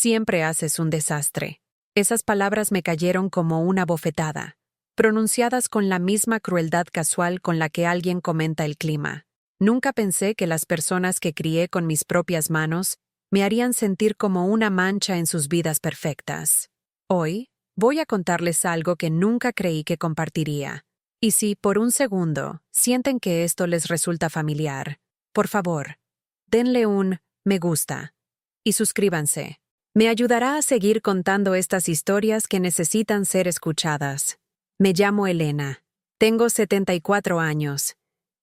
Siempre haces un desastre. Esas palabras me cayeron como una bofetada, pronunciadas con la misma crueldad casual con la que alguien comenta el clima. Nunca pensé que las personas que crié con mis propias manos me harían sentir como una mancha en sus vidas perfectas. Hoy, voy a contarles algo que nunca creí que compartiría. Y si, por un segundo, sienten que esto les resulta familiar, por favor, denle un me gusta y suscríbanse. Me ayudará a seguir contando estas historias que necesitan ser escuchadas. Me llamo Elena. Tengo 74 años.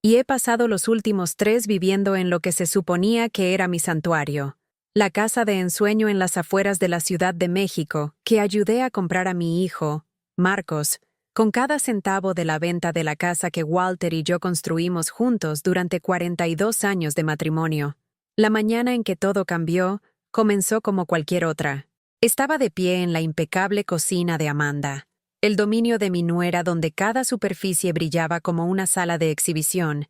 Y he pasado los últimos 3 viviendo en lo que se suponía que era mi santuario, la casa de ensueño en las afueras de la Ciudad de México, que ayudé a comprar a mi hijo, Marcos, con cada centavo de la venta de la casa que Walter y yo construimos juntos durante 42 años de matrimonio. La mañana en que todo cambió, comenzó como cualquier otra. Estaba de pie en la impecable cocina de Amanda, el dominio de mi nuera donde cada superficie brillaba como una sala de exhibición,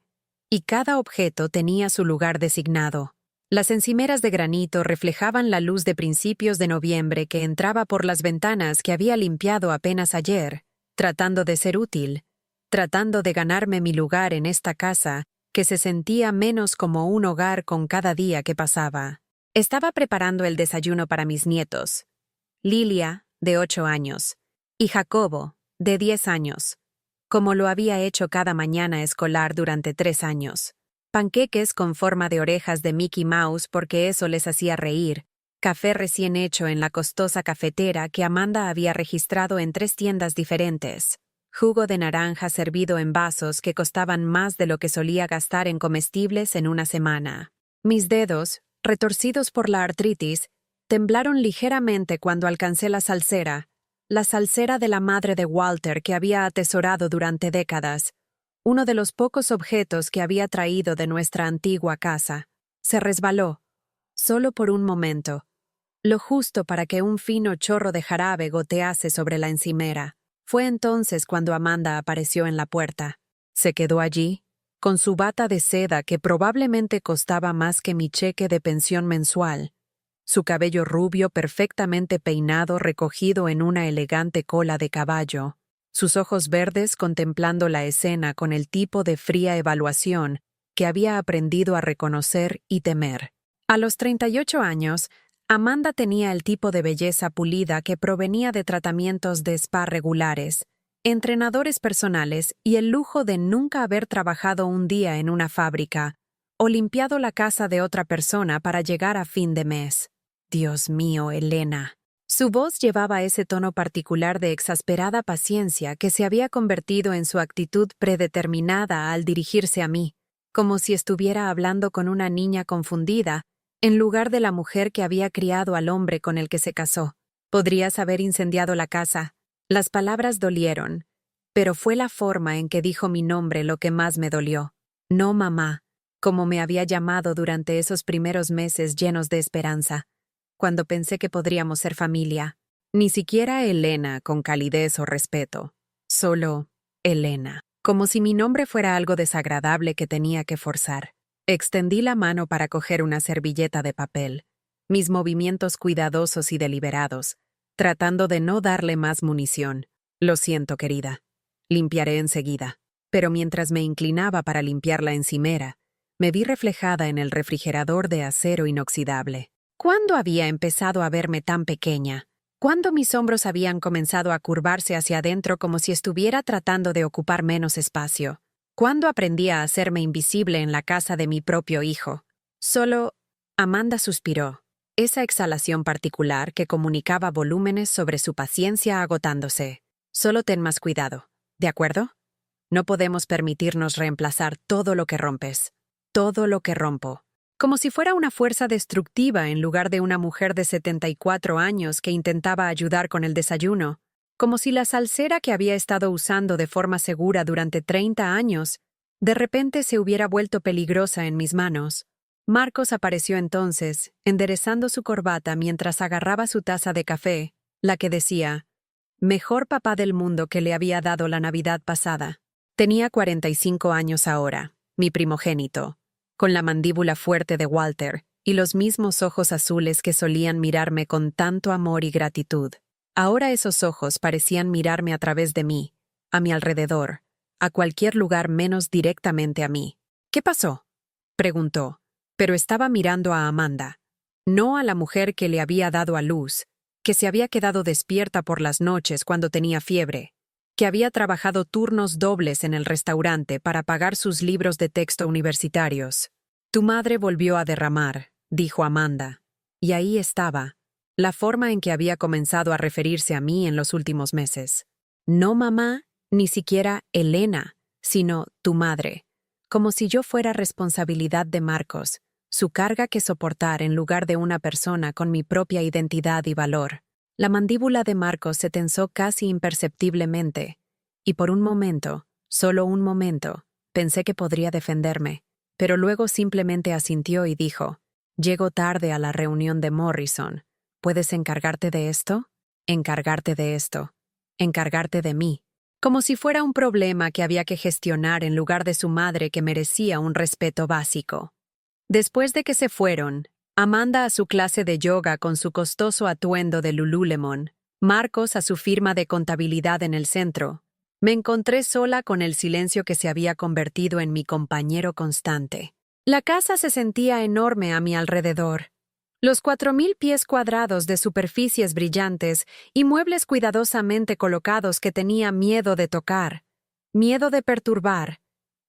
y cada objeto tenía su lugar designado. Las encimeras de granito reflejaban la luz de principios de noviembre que entraba por las ventanas que había limpiado apenas ayer, tratando de ser útil, tratando de ganarme mi lugar en esta casa que se sentía menos como un hogar con cada día que pasaba. Estaba preparando el desayuno para mis nietos, Lilia, de 8 años, y Jacobo, de 10 años, como lo había hecho cada mañana escolar durante 3 años. Panqueques con forma de orejas de Mickey Mouse porque eso les hacía reír, café recién hecho en la costosa cafetera que Amanda había registrado en 3 tiendas diferentes, jugo de naranja servido en vasos que costaban más de lo que solía gastar en comestibles en una semana. Mis dedos, retorcidos por la artritis, temblaron ligeramente cuando alcancé la salsera de la madre de Walter que había atesorado durante décadas, uno de los pocos objetos que había traído de nuestra antigua casa. Se resbaló, solo por un momento, lo justo para que un fino chorro de jarabe gotease sobre la encimera. Fue entonces cuando Amanda apareció en la puerta. Se quedó allí, con su bata de seda que probablemente costaba más que mi cheque de pensión mensual, su cabello rubio perfectamente peinado recogido en una elegante cola de caballo, sus ojos verdes contemplando la escena con el tipo de fría evaluación que había aprendido a reconocer y temer. A los 38 años, Amanda tenía el tipo de belleza pulida que provenía de tratamientos de spa regulares, entrenadores personales y el lujo de nunca haber trabajado un día en una fábrica o limpiado la casa de otra persona para llegar a fin de mes. Dios mío, Elena. Su voz llevaba ese tono particular de exasperada paciencia que se había convertido en su actitud predeterminada al dirigirse a mí, como si estuviera hablando con una niña confundida, en lugar de la mujer que había criado al hombre con el que se casó. Podrías haber incendiado la casa. Las palabras dolieron, pero fue la forma en que dijo mi nombre lo que más me dolió. No mamá, como me había llamado durante esos primeros meses llenos de esperanza, cuando pensé que podríamos ser familia. Ni siquiera Elena con calidez o respeto, solo Elena, como si mi nombre fuera algo desagradable que tenía que forzar. Extendí la mano para coger una servilleta de papel, mis movimientos cuidadosos y deliberados, tratando de no darle más munición. Lo siento, querida. Limpiaré enseguida. Pero mientras me inclinaba para limpiar la encimera, me vi reflejada en el refrigerador de acero inoxidable. ¿Cuándo había empezado a verme tan pequeña? ¿Cuándo mis hombros habían comenzado a curvarse hacia adentro como si estuviera tratando de ocupar menos espacio? ¿Cuándo aprendí a hacerme invisible en la casa de mi propio hijo? Solo... Amanda suspiró. Esa exhalación particular que comunicaba volúmenes sobre su paciencia agotándose. Solo ten más cuidado, ¿de acuerdo? No podemos permitirnos reemplazar todo lo que rompes. Todo lo que rompo. Como si fuera una fuerza destructiva en lugar de una mujer de 74 años que intentaba ayudar con el desayuno. Como si la salsera que había estado usando de forma segura durante 30 años, de repente se hubiera vuelto peligrosa en mis manos. Marcos apareció entonces, enderezando su corbata mientras agarraba su taza de café, la que decía, mejor papá del mundo que le había dado la Navidad pasada. Tenía 45 años ahora, mi primogénito, con la mandíbula fuerte de Walter y los mismos ojos azules que solían mirarme con tanto amor y gratitud. Ahora esos ojos parecían mirarme a través de mí, a mi alrededor, a cualquier lugar menos directamente a mí. ¿Qué pasó?, preguntó, pero estaba mirando a Amanda, no a la mujer que le había dado a luz, que se había quedado despierta por las noches cuando tenía fiebre, que había trabajado turnos dobles en el restaurante para pagar sus libros de texto universitarios. Tu madre volvió a derramar, dijo Amanda, y ahí estaba, la forma en que había comenzado a referirse a mí en los últimos meses. No mamá, ni siquiera Elena, sino tu madre, como si yo fuera responsabilidad de Marcos, su carga que soportar en lugar de una persona con mi propia identidad y valor. La mandíbula de Marcos se tensó casi imperceptiblemente, y por un momento, solo un momento, pensé que podría defenderme, pero luego simplemente asintió y dijo, «Llego tarde a la reunión de Morrison. ¿Puedes encargarte de esto? Encargarte de esto. Encargarte de mí». Como si fuera un problema que había que gestionar en lugar de su madre que merecía un respeto básico. Después de que se fueron, Amanda a su clase de yoga con su costoso atuendo de Lululemon, Marcos a su firma de contabilidad en el centro, me encontré sola con el silencio que se había convertido en mi compañero constante. La casa se sentía enorme a mi alrededor. Los 4.000 pies cuadrados de superficies brillantes y muebles cuidadosamente colocados que tenía miedo de tocar, miedo de perturbar,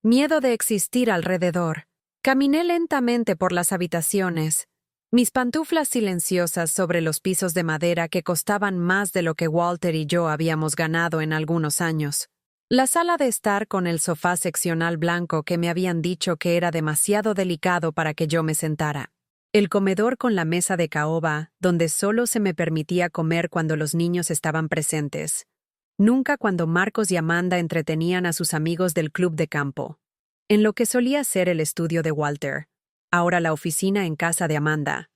miedo de existir alrededor. Caminé lentamente por las habitaciones, mis pantuflas silenciosas sobre los pisos de madera que costaban más de lo que Walter y yo habíamos ganado en algunos años. La sala de estar con el sofá seccional blanco que me habían dicho que era demasiado delicado para que yo me sentara. El comedor con la mesa de caoba, donde solo se me permitía comer cuando los niños estaban presentes. Nunca cuando Marcos y Amanda entretenían a sus amigos del club de campo. En lo que solía ser el estudio de Walter, ahora la oficina en casa de Amanda.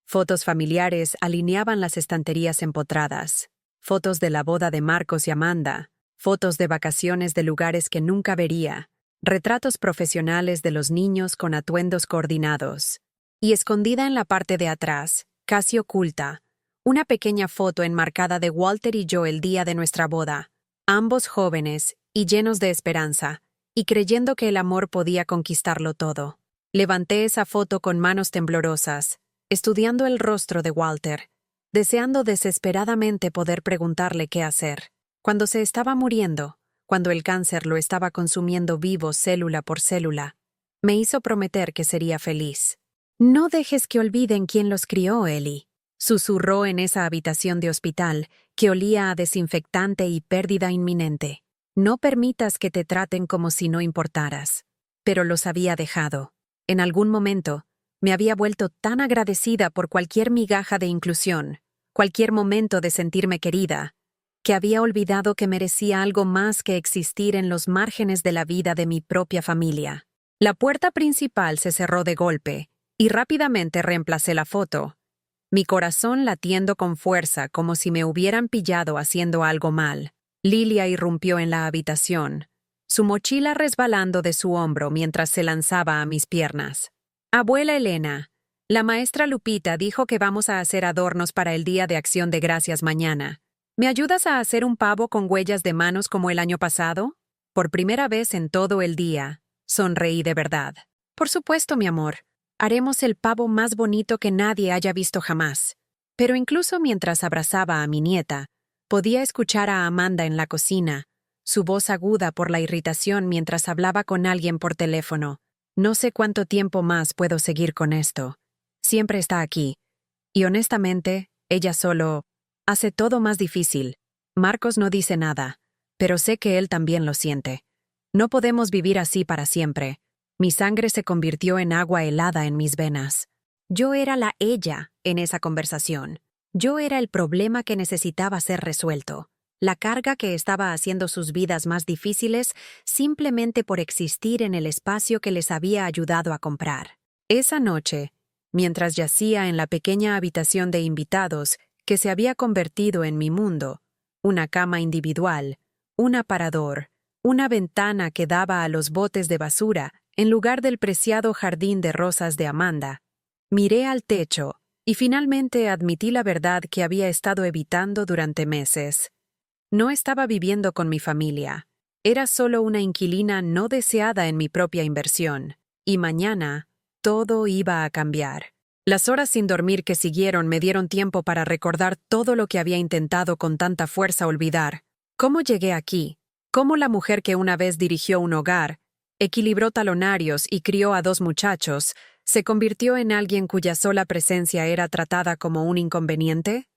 Fotos familiares alineaban las estanterías empotradas. Fotos de la boda de Marcos y Amanda. Fotos de vacaciones de lugares que nunca vería. Retratos profesionales de los niños con atuendos coordinados. Y escondida en la parte de atrás, casi oculta, una pequeña foto enmarcada de Walter y yo el día de nuestra boda, ambos jóvenes y llenos de esperanza, y creyendo que el amor podía conquistarlo todo. Levanté esa foto con manos temblorosas, estudiando el rostro de Walter, deseando desesperadamente poder preguntarle qué hacer. Cuando se estaba muriendo, cuando el cáncer lo estaba consumiendo vivo célula por célula, me hizo prometer que sería feliz. «No dejes que olviden quién los crió, Ellie», susurró en esa habitación de hospital que olía a desinfectante y pérdida inminente. «No permitas que te traten como si no importaras». Pero los había dejado. En algún momento, me había vuelto tan agradecida por cualquier migaja de inclusión, cualquier momento de sentirme querida, que había olvidado que merecía algo más que existir en los márgenes de la vida de mi propia familia. La puerta principal se cerró de golpe, y rápidamente reemplacé la foto, mi corazón latiendo con fuerza como si me hubieran pillado haciendo algo mal. Lilia irrumpió en la habitación, su mochila resbalando de su hombro mientras se lanzaba a mis piernas. «Abuela Elena, la maestra Lupita dijo que vamos a hacer adornos para el Día de Acción de Gracias mañana. ¿Me ayudas a hacer un pavo con huellas de manos como el año pasado?» Por primera vez en todo el día, sonreí de verdad. «Por supuesto, mi amor. Haremos el pavo más bonito que nadie haya visto jamás». Pero incluso mientras abrazaba a mi nieta, podía escuchar a Amanda en la cocina, su voz aguda por la irritación mientras hablaba con alguien por teléfono. «No sé cuánto tiempo más puedo seguir con esto. Siempre está aquí. Y honestamente, ella solo hace todo más difícil. Marcos no dice nada, pero sé que él también lo siente. No podemos vivir así para siempre». Mi sangre se convirtió en agua helada en mis venas. Yo era la ella en esa conversación. Yo era el problema que necesitaba ser resuelto, la carga que estaba haciendo sus vidas más difíciles simplemente por existir en el espacio que les había ayudado a comprar. Esa noche, mientras yacía en la pequeña habitación de invitados que se había convertido en mi mundo, una cama individual, un aparador, una ventana que daba a los botes de basura, en lugar del preciado jardín de rosas de Amanda, Miré al techo y finalmente admití la verdad que había estado evitando durante meses. No estaba viviendo con mi familia. Era solo una inquilina no deseada en mi propia inversión. Y mañana, todo iba a cambiar. Las horas sin dormir que siguieron me dieron tiempo para recordar todo lo que había intentado con tanta fuerza olvidar. ¿Cómo llegué aquí? ¿Cómo la mujer que una vez dirigió un hogar, equilibró talonarios y crió a 2 muchachos, se convirtió en alguien cuya sola presencia era tratada como un inconveniente?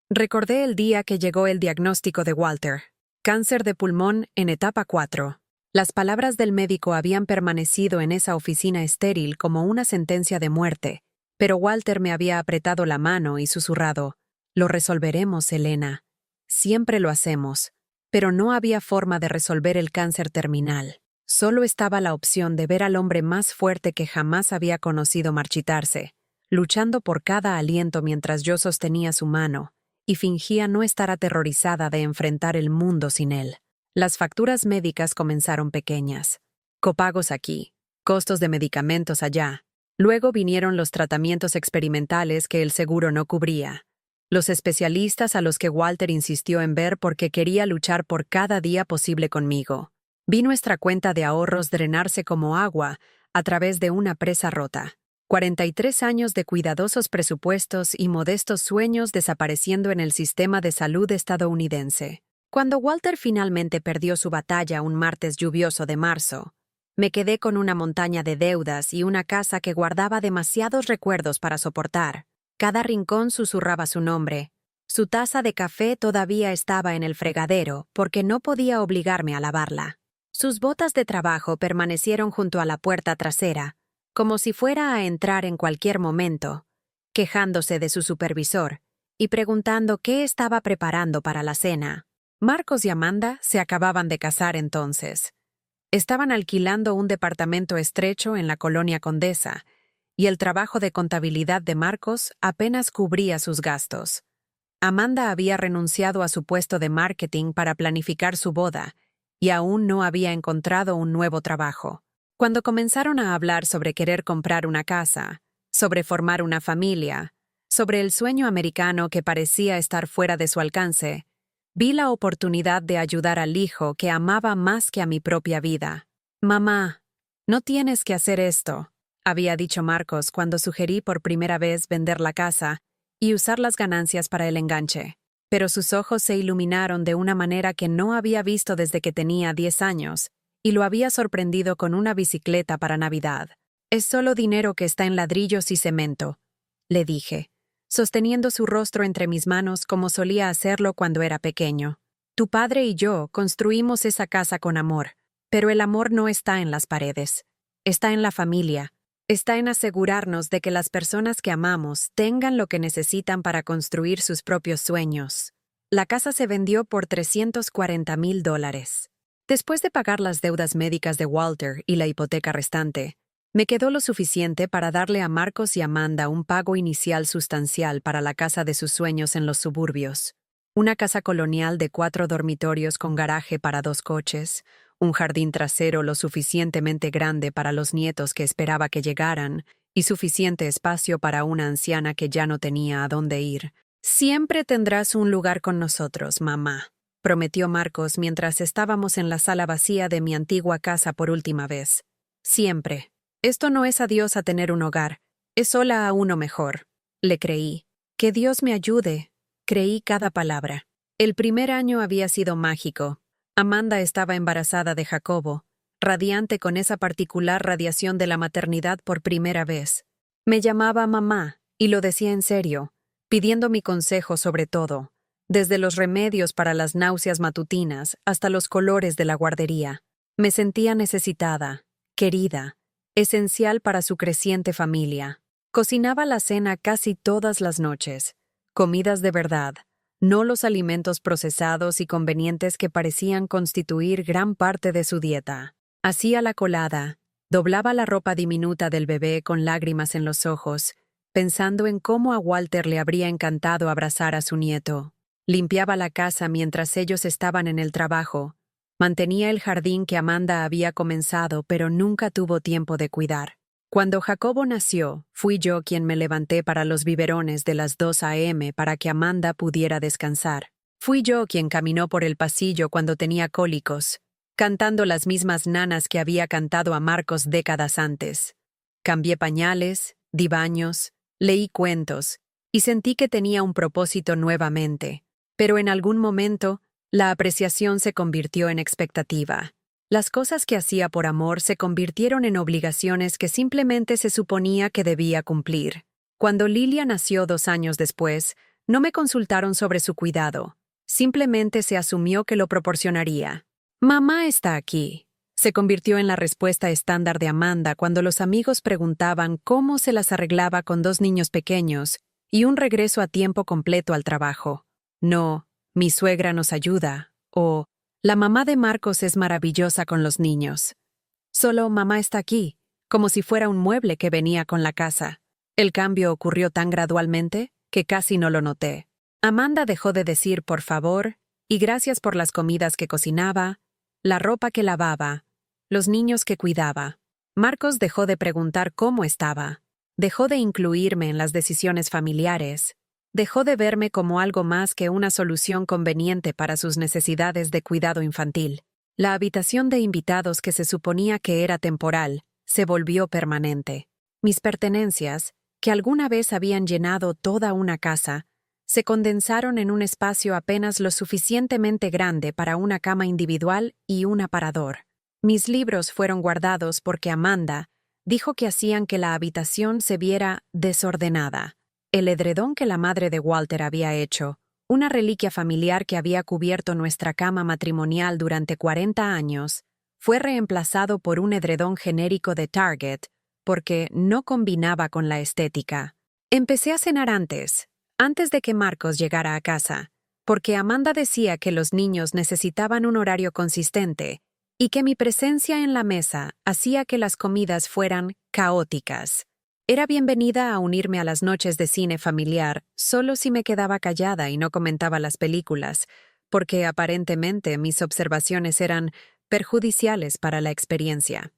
Recordé el día que llegó el diagnóstico de Walter. Cáncer de pulmón en etapa 4. Las palabras del médico habían permanecido en esa oficina estéril como una sentencia de muerte, pero Walter me había apretado la mano y susurrado: «Lo resolveremos, Elena. Siempre lo hacemos». Pero no había forma de resolver el cáncer terminal. Solo estaba la opción de ver al hombre más fuerte que jamás había conocido marchitarse, luchando por cada aliento mientras yo sostenía su mano, y fingía no estar aterrorizada de enfrentar el mundo sin él. Las facturas médicas comenzaron pequeñas. Copagos aquí, costos de medicamentos allá. Luego vinieron los tratamientos experimentales que el seguro no cubría. Los especialistas a los que Walter insistió en ver porque quería luchar por cada día posible conmigo. Vi nuestra cuenta de ahorros drenarse como agua a través de una presa rota. 43 años de cuidadosos presupuestos y modestos sueños desapareciendo en el sistema de salud estadounidense. Cuando Walter finalmente perdió su batalla un martes lluvioso de marzo, me quedé con una montaña de deudas y una casa que guardaba demasiados recuerdos para soportar. Cada rincón susurraba su nombre. Su taza de café todavía estaba en el fregadero porque no podía obligarme a lavarla. Sus botas de trabajo permanecieron junto a la puerta trasera, como si fuera a entrar en cualquier momento, quejándose de su supervisor y preguntando qué estaba preparando para la cena. Marcos y Amanda se acababan de casar entonces. Estaban alquilando un departamento estrecho en la colonia Condesa, y el trabajo de contabilidad de Marcos apenas cubría sus gastos. Amanda había renunciado a su puesto de marketing para planificar su boda, y aún no había encontrado un nuevo trabajo. Cuando comenzaron a hablar sobre querer comprar una casa, sobre formar una familia, sobre el sueño americano que parecía estar fuera de su alcance, vi la oportunidad de ayudar al hijo que amaba más que a mi propia vida. «Mamá, no tienes que hacer esto», había dicho Marcos cuando sugerí por primera vez vender la casa y usar las ganancias para el enganche. Pero sus ojos se iluminaron de una manera que no había visto desde que tenía 10 años, y lo había sorprendido con una bicicleta para Navidad. «Es solo dinero que está en ladrillos y cemento», le dije, sosteniendo su rostro entre mis manos como solía hacerlo cuando era pequeño. «Tu padre y yo construimos esa casa con amor, pero el amor no está en las paredes. Está en la familia. Está en asegurarnos de que las personas que amamos tengan lo que necesitan para construir sus propios sueños». La casa se vendió por $340,000. Después de pagar las deudas médicas de Walter y la hipoteca restante, me quedó lo suficiente para darle a Marcos y Amanda un pago inicial sustancial para la casa de sus sueños en los suburbios. Una casa colonial de 4 dormitorios con garaje para 2 coches, un jardín trasero lo suficientemente grande para los nietos que esperaba que llegaran, y suficiente espacio para una anciana que ya no tenía a dónde ir. «Siempre tendrás un lugar con nosotros, mamá», prometió Marcos mientras estábamos en la sala vacía de mi antigua casa por última vez. «Siempre. Esto no es adiós a tener un hogar, es hola a uno mejor». Le creí. «Que Dios me ayude». Creí cada palabra. El primer año había sido mágico. Amanda estaba embarazada de Jacobo, radiante con esa particular radiación de la maternidad por primera vez. Me llamaba mamá, y lo decía en serio, pidiendo mi consejo sobre todo, desde los remedios para las náuseas matutinas hasta los colores de la guardería. Me sentía necesitada, querida, esencial para su creciente familia. Cocinaba la cena casi todas las noches, comidas de verdad, no los alimentos procesados y convenientes que parecían constituir gran parte de su dieta. Hacía la colada, doblaba la ropa diminuta del bebé con lágrimas en los ojos, pensando en cómo a Walter le habría encantado abrazar a su nieto. Limpiaba la casa mientras ellos estaban en el trabajo. Mantenía el jardín que Amanda había comenzado pero nunca tuvo tiempo de cuidar. Cuando Jacobo nació, fui yo quien me levanté para los biberones de las 2 a.m. para que Amanda pudiera descansar. Fui yo quien caminó por el pasillo cuando tenía cólicos, cantando las mismas nanas que había cantado a Marcos décadas antes. Cambié pañales, di baños, leí cuentos, y sentí que tenía un propósito nuevamente. Pero en algún momento, la apreciación se convirtió en expectativa. Las cosas que hacía por amor se convirtieron en obligaciones que simplemente se suponía que debía cumplir. Cuando Lilia nació 2 años después, no me consultaron sobre su cuidado. Simplemente se asumió que lo proporcionaría. «Mamá está aquí», se convirtió en la respuesta estándar de Amanda cuando los amigos preguntaban cómo se las arreglaba con 2 niños pequeños y un regreso a tiempo completo al trabajo. No, mi suegra nos ayuda, o la mamá de Marcos es maravillosa con los niños. Solo mamá está aquí, como si fuera un mueble que venía con la casa. El cambio ocurrió tan gradualmente que casi no lo noté. Amanda dejó de decir por favor y gracias por las comidas que cocinaba, la ropa que lavaba, los niños que cuidaba. Marcos dejó de preguntar cómo estaba. Dejó de incluirme en las decisiones familiares. Dejó de verme como algo más que una solución conveniente para sus necesidades de cuidado infantil. La habitación de invitados que se suponía que era temporal, se volvió permanente. Mis pertenencias, que alguna vez habían llenado toda una casa, se condensaron en un espacio apenas lo suficientemente grande para una cama individual y un aparador. Mis libros fueron guardados porque Amanda dijo que hacían que la habitación se viera desordenada. El edredón que la madre de Walter había hecho, una reliquia familiar que había cubierto nuestra cama matrimonial durante 40 años, fue reemplazado por un edredón genérico de Target porque no combinaba con la estética. Empecé a cenar antes de que Marcos llegara a casa, porque Amanda decía que los niños necesitaban un horario consistente y que mi presencia en la mesa hacía que las comidas fueran caóticas. Era bienvenida a unirme a las noches de cine familiar solo si me quedaba callada y no comentaba las películas, porque aparentemente mis observaciones eran perjudiciales para la experiencia.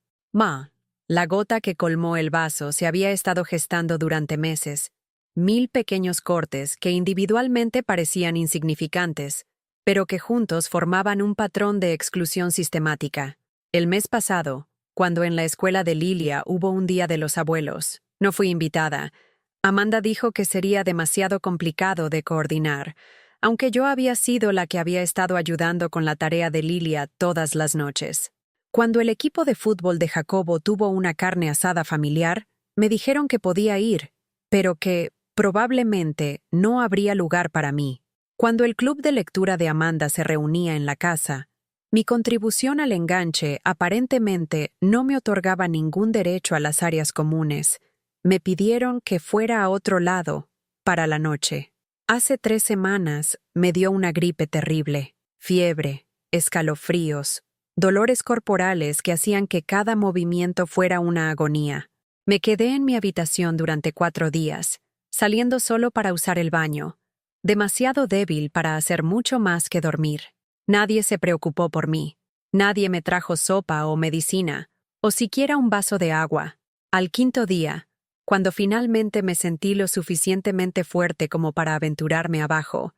La gota que colmó el vaso se había estado gestando durante meses. 1000 pequeños cortes que individualmente parecían insignificantes, pero que juntos formaban un patrón de exclusión sistemática. El mes pasado, cuando en la escuela de Lilia hubo un día de los abuelos, no fui invitada. Amanda dijo que sería demasiado complicado de coordinar, aunque yo había sido la que había estado ayudando con la tarea de Lilia todas las noches. Cuando el equipo de fútbol de Jacobo tuvo una carne asada familiar, me dijeron que podía ir, pero que probablemente no habría lugar para mí. Cuando el club de lectura de Amanda se reunía en la casa, mi contribución al enganche aparentemente no me otorgaba ningún derecho a las áreas comunes. Me pidieron que fuera a otro lado, para la noche. Hace 3 semanas me dio una gripe terrible, fiebre, escalofríos, dolores corporales que hacían que cada movimiento fuera una agonía. Me quedé en mi habitación durante 4 días, saliendo solo para usar el baño, demasiado débil para hacer mucho más que dormir. Nadie se preocupó por mí. Nadie me trajo sopa o medicina, o siquiera un vaso de agua. Al 5.º día, cuando finalmente me sentí lo suficientemente fuerte como para aventurarme abajo,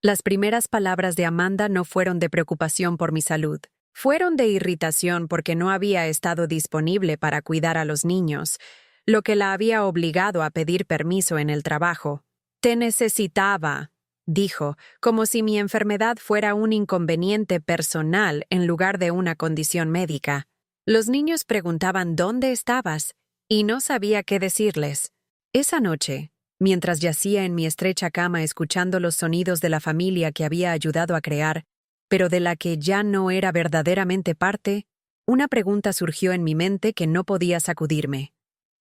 las primeras palabras de Amanda no fueron de preocupación por mi salud. Fueron de irritación porque no había estado disponible para cuidar a los niños, lo que la había obligado a pedir permiso en el trabajo. «Te necesitaba», dijo, como si mi enfermedad fuera un inconveniente personal en lugar de una condición médica. Los niños preguntaban dónde estabas, y no sabía qué decirles. Esa noche, mientras yacía en mi estrecha cama escuchando los sonidos de la familia que había ayudado a crear, pero de la que ya no era verdaderamente parte, una pregunta surgió en mi mente que no podía sacudirme.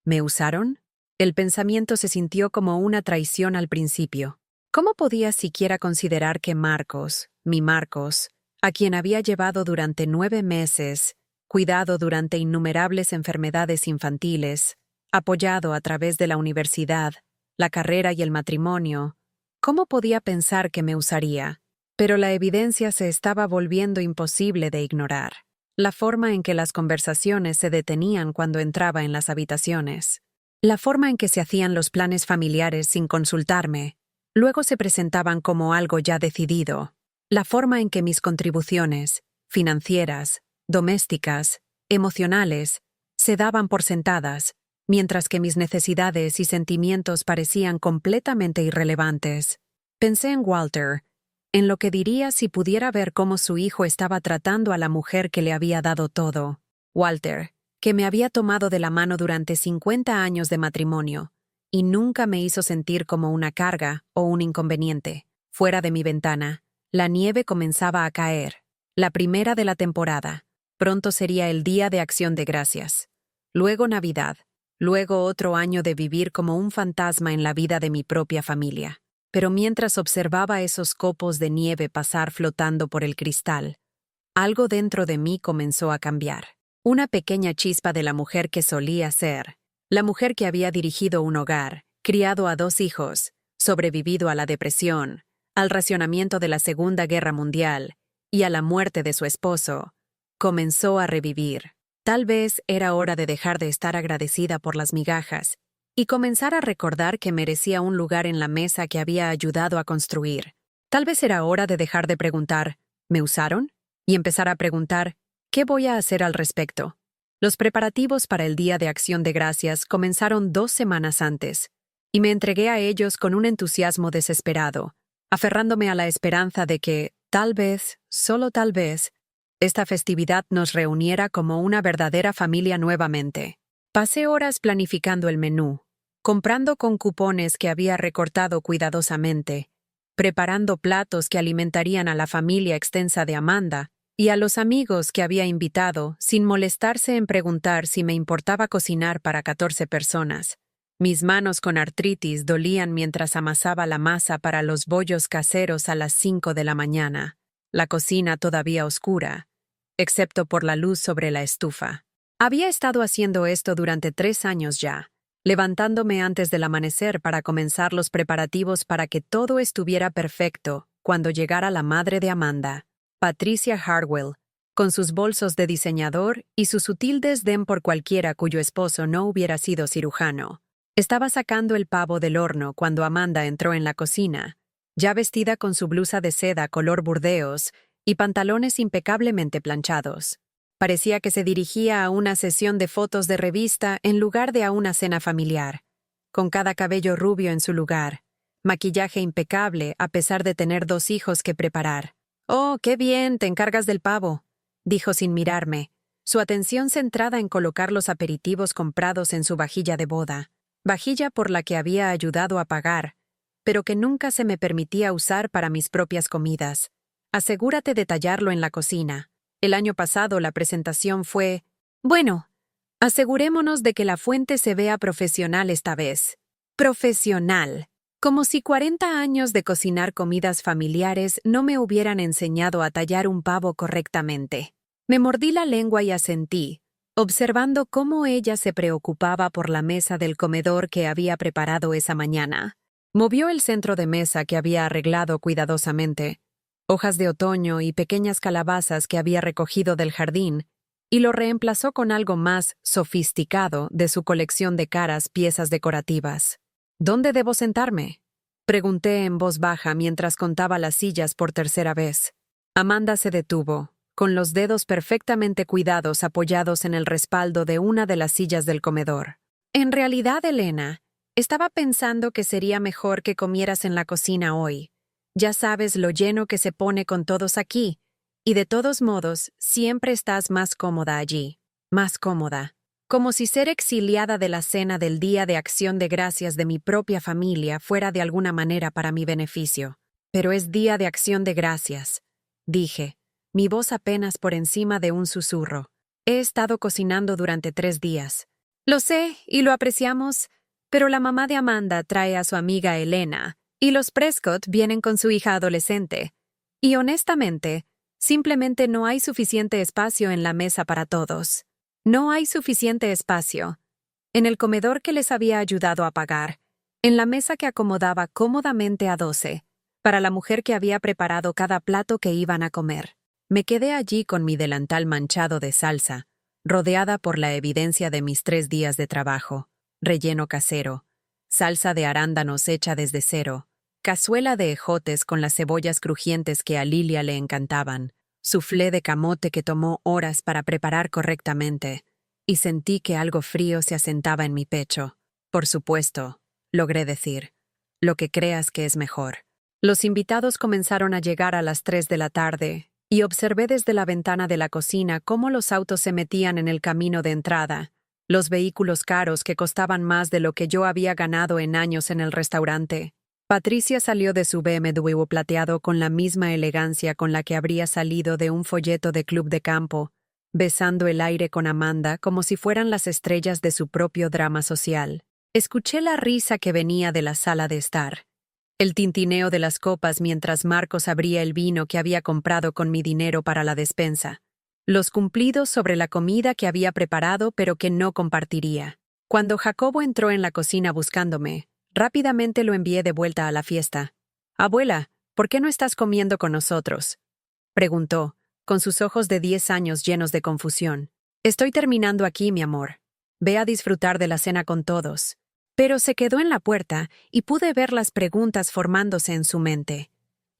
¿Me usaron? El pensamiento se sintió como una traición al principio. ¿Cómo podía siquiera considerar que Marcos, mi Marcos, a quien había llevado durante 9 meses, cuidado durante innumerables enfermedades infantiles, apoyado a través de la universidad, la carrera y el matrimonio, cómo podía pensar que me usaría? Pero la evidencia se estaba volviendo imposible de ignorar. la forma en que las conversaciones se detenían cuando entraba en las habitaciones, la forma en que se hacían los planes familiares sin consultarme, luego se presentaban como algo ya decidido, la forma en que mis contribuciones, financieras, domésticas, emocionales, se daban por sentadas, mientras que mis necesidades y sentimientos parecían completamente irrelevantes. Pensé en Walter, en lo que diría si pudiera ver cómo su hijo estaba tratando a la mujer que le había dado todo. Walter, que me había tomado de la mano durante 50 años de matrimonio, y nunca me hizo sentir como una carga o un inconveniente. Fuera de mi ventana, la nieve comenzaba a caer, la primera de la temporada. Pronto sería el Día de Acción de Gracias. Luego Navidad. Luego otro año de vivir como un fantasma en la vida de mi propia familia. Pero mientras observaba esos copos de nieve pasar flotando por el cristal, algo dentro de mí comenzó a cambiar. Una pequeña chispa de la mujer que solía ser, la mujer que había dirigido un hogar, criado a 2 hijos, sobrevivido a la depresión, al racionamiento de la Segunda Guerra Mundial y a la muerte de su esposo, comenzó a revivir. Tal vez era hora de dejar de estar agradecida por las migajas y comenzar a recordar que merecía un lugar en la mesa que había ayudado a construir. Tal vez era hora de dejar de preguntar, ¿me usaron? Y empezar a preguntar, ¿qué voy a hacer al respecto? Los preparativos para el Día de Acción de Gracias comenzaron 2 semanas antes, y me entregué a ellos con un entusiasmo desesperado, aferrándome a la esperanza de que, tal vez, solo tal vez, esta festividad nos reuniera como una verdadera familia nuevamente. Pasé horas planificando el menú, comprando con cupones que había recortado cuidadosamente, preparando platos que alimentarían a la familia extensa de Amanda y a los amigos que había invitado, sin molestarse en preguntar si me importaba cocinar para 14 personas. Mis manos con artritis dolían mientras amasaba la masa para los bollos caseros a las 5 de la mañana, la cocina todavía oscura, excepto por la luz sobre la estufa. Había estado haciendo esto durante 3 años ya, levantándome antes del amanecer para comenzar los preparativos para que todo estuviera perfecto cuando llegara la madre de Amanda, Patricia Harwell, con sus bolsos de diseñador y su sutil desdén por cualquiera cuyo esposo no hubiera sido cirujano. Estaba sacando el pavo del horno cuando Amanda entró en la cocina, ya vestida con su blusa de seda color burdeos y pantalones impecablemente planchados. Parecía que se dirigía a una sesión de fotos de revista en lugar de a una cena familiar, con cada cabello rubio en su lugar, maquillaje impecable a pesar de tener 2 hijos que preparar. «Oh, qué bien, te encargas del pavo», dijo sin mirarme, su atención centrada en colocar los aperitivos comprados en su vajilla de boda, vajilla por la que había ayudado a pagar, pero que nunca se me permitía usar para mis propias comidas. Asegúrate de tallarlo en la cocina. El año pasado la presentación fue, bueno, asegurémonos de que la fuente se vea profesional esta vez. Profesional. Como si 40 años de cocinar comidas familiares no me hubieran enseñado a tallar un pavo correctamente. Me mordí la lengua y asentí, observando cómo ella se preocupaba por la mesa del comedor que había preparado esa mañana. Movió el centro de mesa que había arreglado cuidadosamente, hojas de otoño y pequeñas calabazas que había recogido del jardín, y lo reemplazó con algo más sofisticado de su colección de caras piezas decorativas. «¿Dónde debo sentarme?», pregunté en voz baja mientras contaba las sillas por tercera vez. Amanda se detuvo, con los dedos perfectamente cuidados apoyados en el respaldo de una de las sillas del comedor. «En realidad, Elena, estaba pensando que sería mejor que comieras en la cocina hoy. Ya sabes lo lleno que se pone con todos aquí, y de todos modos, siempre estás más cómoda allí. Más cómoda. Como si ser exiliada de la cena del Día de Acción de Gracias de mi propia familia fuera de alguna manera para mi beneficio. Pero es Día de Acción de Gracias», dije, mi voz apenas por encima de un susurro. «He estado cocinando durante 3 días. Lo sé, y lo apreciamos, pero la mamá de Amanda trae a su amiga Elena, y los Prescott vienen con su hija adolescente. Y honestamente, simplemente no hay suficiente espacio en la mesa para todos. No hay suficiente espacio. En el comedor que les había ayudado a pagar, en la mesa que acomodaba cómodamente a 12, para la mujer que había preparado cada plato que iban a comer. Me quedé allí con mi delantal manchado de salsa, rodeada por la evidencia de mis 3 días de trabajo, relleno casero, salsa de arándanos hecha desde cero, cazuela de ejotes con las cebollas crujientes que a Lilia le encantaban, soufflé de camote que tomó horas para preparar correctamente, y sentí que algo frío se asentaba en mi pecho. Por supuesto, logré decir, lo que creas que es mejor. Los invitados comenzaron a llegar a las 3 de la tarde, y observé desde la ventana de la cocina cómo los autos se metían en el camino de entrada, los vehículos caros que costaban más de lo que yo había ganado en años en el restaurante. Patricia salió de su BMW plateado con la misma elegancia con la que habría salido de un folleto de club de campo, besando el aire con Amanda como si fueran las estrellas de su propio drama social. Escuché la risa que venía de la sala de estar, el tintineo de las copas mientras Marcos abría el vino que había comprado con mi dinero para la despensa, los cumplidos sobre la comida que había preparado pero que no compartiría. Cuando Jacobo entró en la cocina buscándome, rápidamente lo envié de vuelta a la fiesta. «Abuela, ¿por qué no estás comiendo con nosotros?», preguntó, con sus ojos de 10 años llenos de confusión. «Estoy terminando aquí, mi amor. Ve a disfrutar de la cena con todos». Pero se quedó en la puerta y pude ver las preguntas formándose en su mente.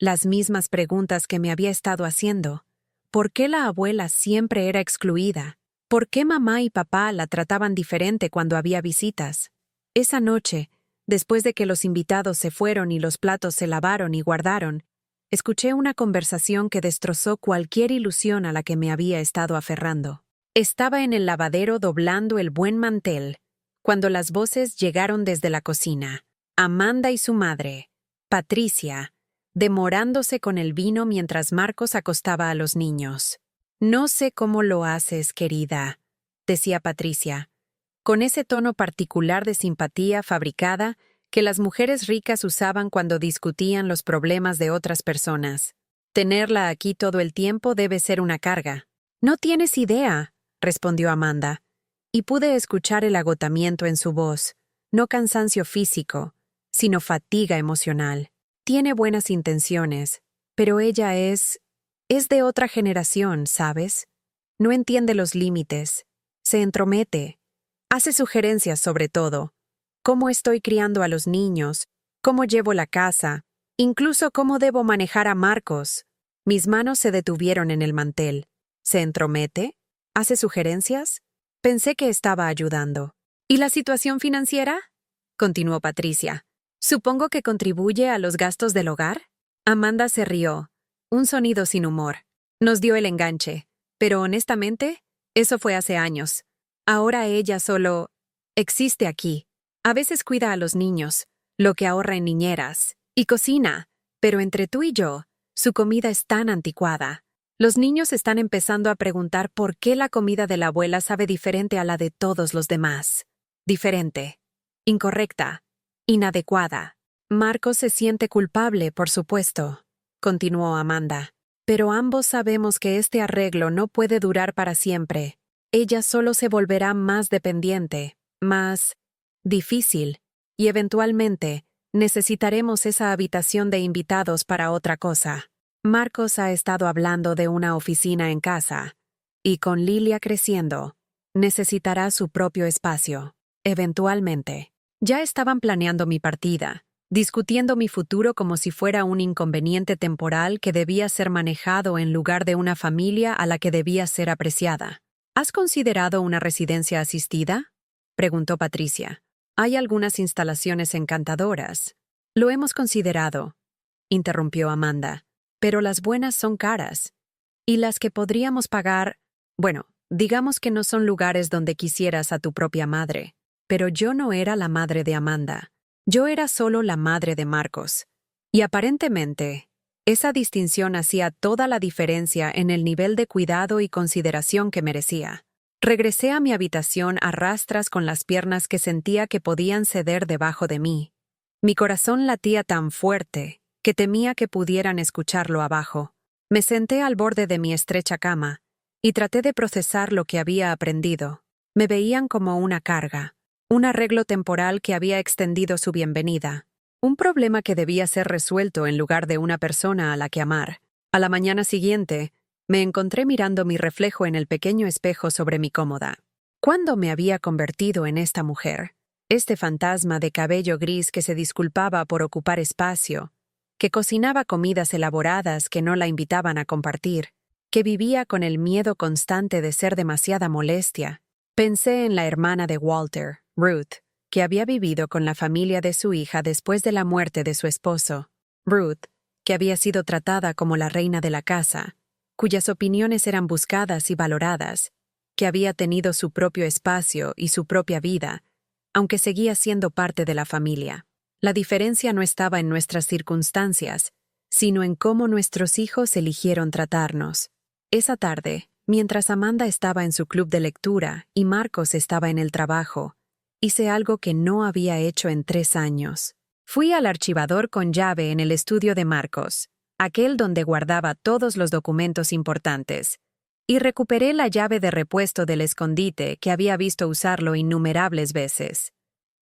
Las mismas preguntas que me había estado haciendo. ¿Por qué la abuela siempre era excluida? ¿Por qué mamá y papá la trataban diferente cuando había visitas? Esa noche, después de que los invitados se fueron y los platos se lavaron y guardaron, escuché una conversación que destrozó cualquier ilusión a la que me había estado aferrando. Estaba en el lavadero doblando el buen mantel, cuando las voces llegaron desde la cocina. Amanda y su madre, Patricia, demorándose con el vino mientras Marcos acostaba a los niños. «No sé cómo lo haces, querida», decía Patricia, con ese tono particular de simpatía fabricada que las mujeres ricas usaban cuando discutían los problemas de otras personas. «Tenerla aquí todo el tiempo debe ser una carga». «No tienes idea», respondió Amanda, y pude escuchar el agotamiento en su voz, no cansancio físico, sino fatiga emocional. Tiene buenas intenciones, pero ella es de otra generación, ¿sabes? No entiende los límites, se entromete, hace sugerencias sobre todo. Cómo estoy criando a los niños, cómo llevo la casa, incluso cómo debo manejar a Marcos. Mis manos se detuvieron en el mantel. ¿Se entromete? ¿Hace sugerencias? Pensé que estaba ayudando. ¿Y la situación financiera?, continuó Patricia. «Supongo que contribuye a los gastos del hogar». Amanda se rió, un sonido sin humor. Nos dio el enganche, pero honestamente, eso fue hace años. Ahora ella solo existe aquí. A veces cuida a los niños, lo que ahorra en niñeras, y cocina, pero entre tú y yo, su comida es tan anticuada. Los niños están empezando a preguntar por qué la comida de la abuela sabe diferente a la de todos los demás. Diferente, incorrecta, inadecuada. Marcos se siente culpable, por supuesto, continuó Amanda. Pero ambos sabemos que este arreglo no puede durar para siempre. Ella solo se volverá más dependiente, más difícil, y eventualmente necesitaremos esa habitación de invitados para otra cosa. Marcos ha estado hablando de una oficina en casa, y con Lilia creciendo, necesitará su propio espacio, eventualmente. Ya estaban planeando mi partida, discutiendo mi futuro como si fuera un inconveniente temporal que debía ser manejado en lugar de una familia a la que debía ser apreciada. ¿Has considerado una residencia asistida?, preguntó Patricia. Hay algunas instalaciones encantadoras. Lo hemos considerado, interrumpió Amanda. Pero las buenas son caras. Y las que podríamos pagar, bueno, digamos que no son lugares donde quisieras a tu propia madre. Pero yo no era la madre de Amanda. Yo era solo la madre de Marcos. Y aparentemente, esa distinción hacía toda la diferencia en el nivel de cuidado y consideración que merecía. Regresé a mi habitación a rastras con las piernas que sentía que podían ceder debajo de mí. Mi corazón latía tan fuerte que temía que pudieran escucharlo abajo. Me senté al borde de mi estrecha cama y traté de procesar lo que había aprendido. Me veían como una carga, un arreglo temporal que había extendido su bienvenida, un problema que debía ser resuelto en lugar de una persona a la que amar. A la mañana siguiente, Me encontré mirando mi reflejo en el pequeño espejo sobre mi cómoda. ¿Cuándo me había convertido en esta mujer? Este fantasma de cabello gris que se disculpaba por ocupar espacio, que cocinaba comidas elaboradas que no la invitaban a compartir, que vivía con el miedo constante de ser demasiada molestia. Pensé en la hermana de Walter, Ruth, que había vivido con la familia de su hija después de la muerte de su esposo. Ruth, que había sido tratada como la reina de la casa, cuyas opiniones eran buscadas y valoradas, que había tenido su propio espacio y su propia vida, aunque seguía siendo parte de la familia. La diferencia no estaba en nuestras circunstancias, sino en cómo nuestros hijos eligieron tratarnos. Esa tarde, mientras Amanda estaba en su club de lectura y Marcos estaba en el trabajo, hice algo que no había hecho en 3 años. Fui al archivador con llave en el estudio de Marcos, aquel donde guardaba todos los documentos importantes, y recuperé la llave de repuesto del escondite que había visto usarlo innumerables veces.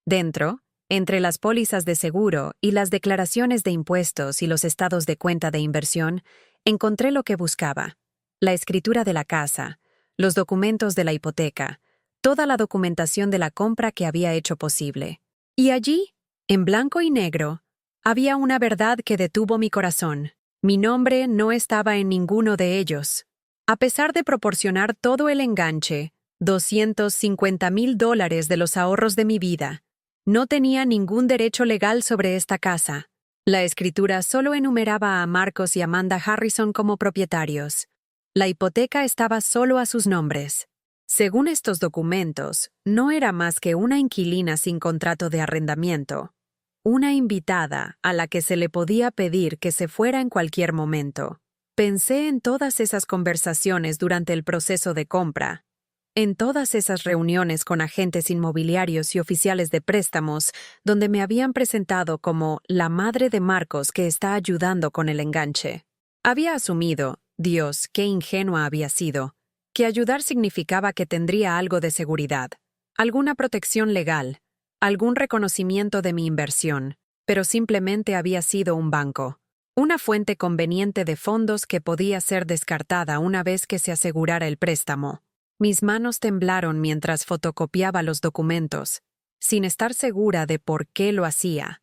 Dentro, entre las pólizas de seguro y las declaraciones de impuestos y los estados de cuenta de inversión, encontré lo que buscaba: la escritura de la casa, los documentos de la hipoteca, toda la documentación de la compra que había hecho posible. Y allí, en blanco y negro, había una verdad que detuvo mi corazón. Mi nombre no estaba en ninguno de ellos. A pesar de proporcionar todo el enganche, $250,000 de los ahorros de mi vida, no tenía ningún derecho legal sobre esta casa. La escritura solo enumeraba a Marcos y Amanda Harrison como propietarios. La hipoteca estaba solo a sus nombres. Según estos documentos, no era más que una inquilina sin contrato de arrendamiento, una invitada a la que se le podía pedir que se fuera en cualquier momento. Pensé en todas esas conversaciones durante el proceso de compra, en todas esas reuniones con agentes inmobiliarios y oficiales de préstamos donde me habían presentado como la madre de Marcos que está ayudando con el enganche. Había asumido, Dios, qué ingenua había sido, que ayudar significaba que tendría algo de seguridad, alguna protección legal, algún reconocimiento de mi inversión, pero simplemente había sido un banco, una fuente conveniente de fondos que podía ser descartada una vez que se asegurara el préstamo. Mis manos temblaron mientras fotocopiaba los documentos, sin estar segura de por qué lo hacía,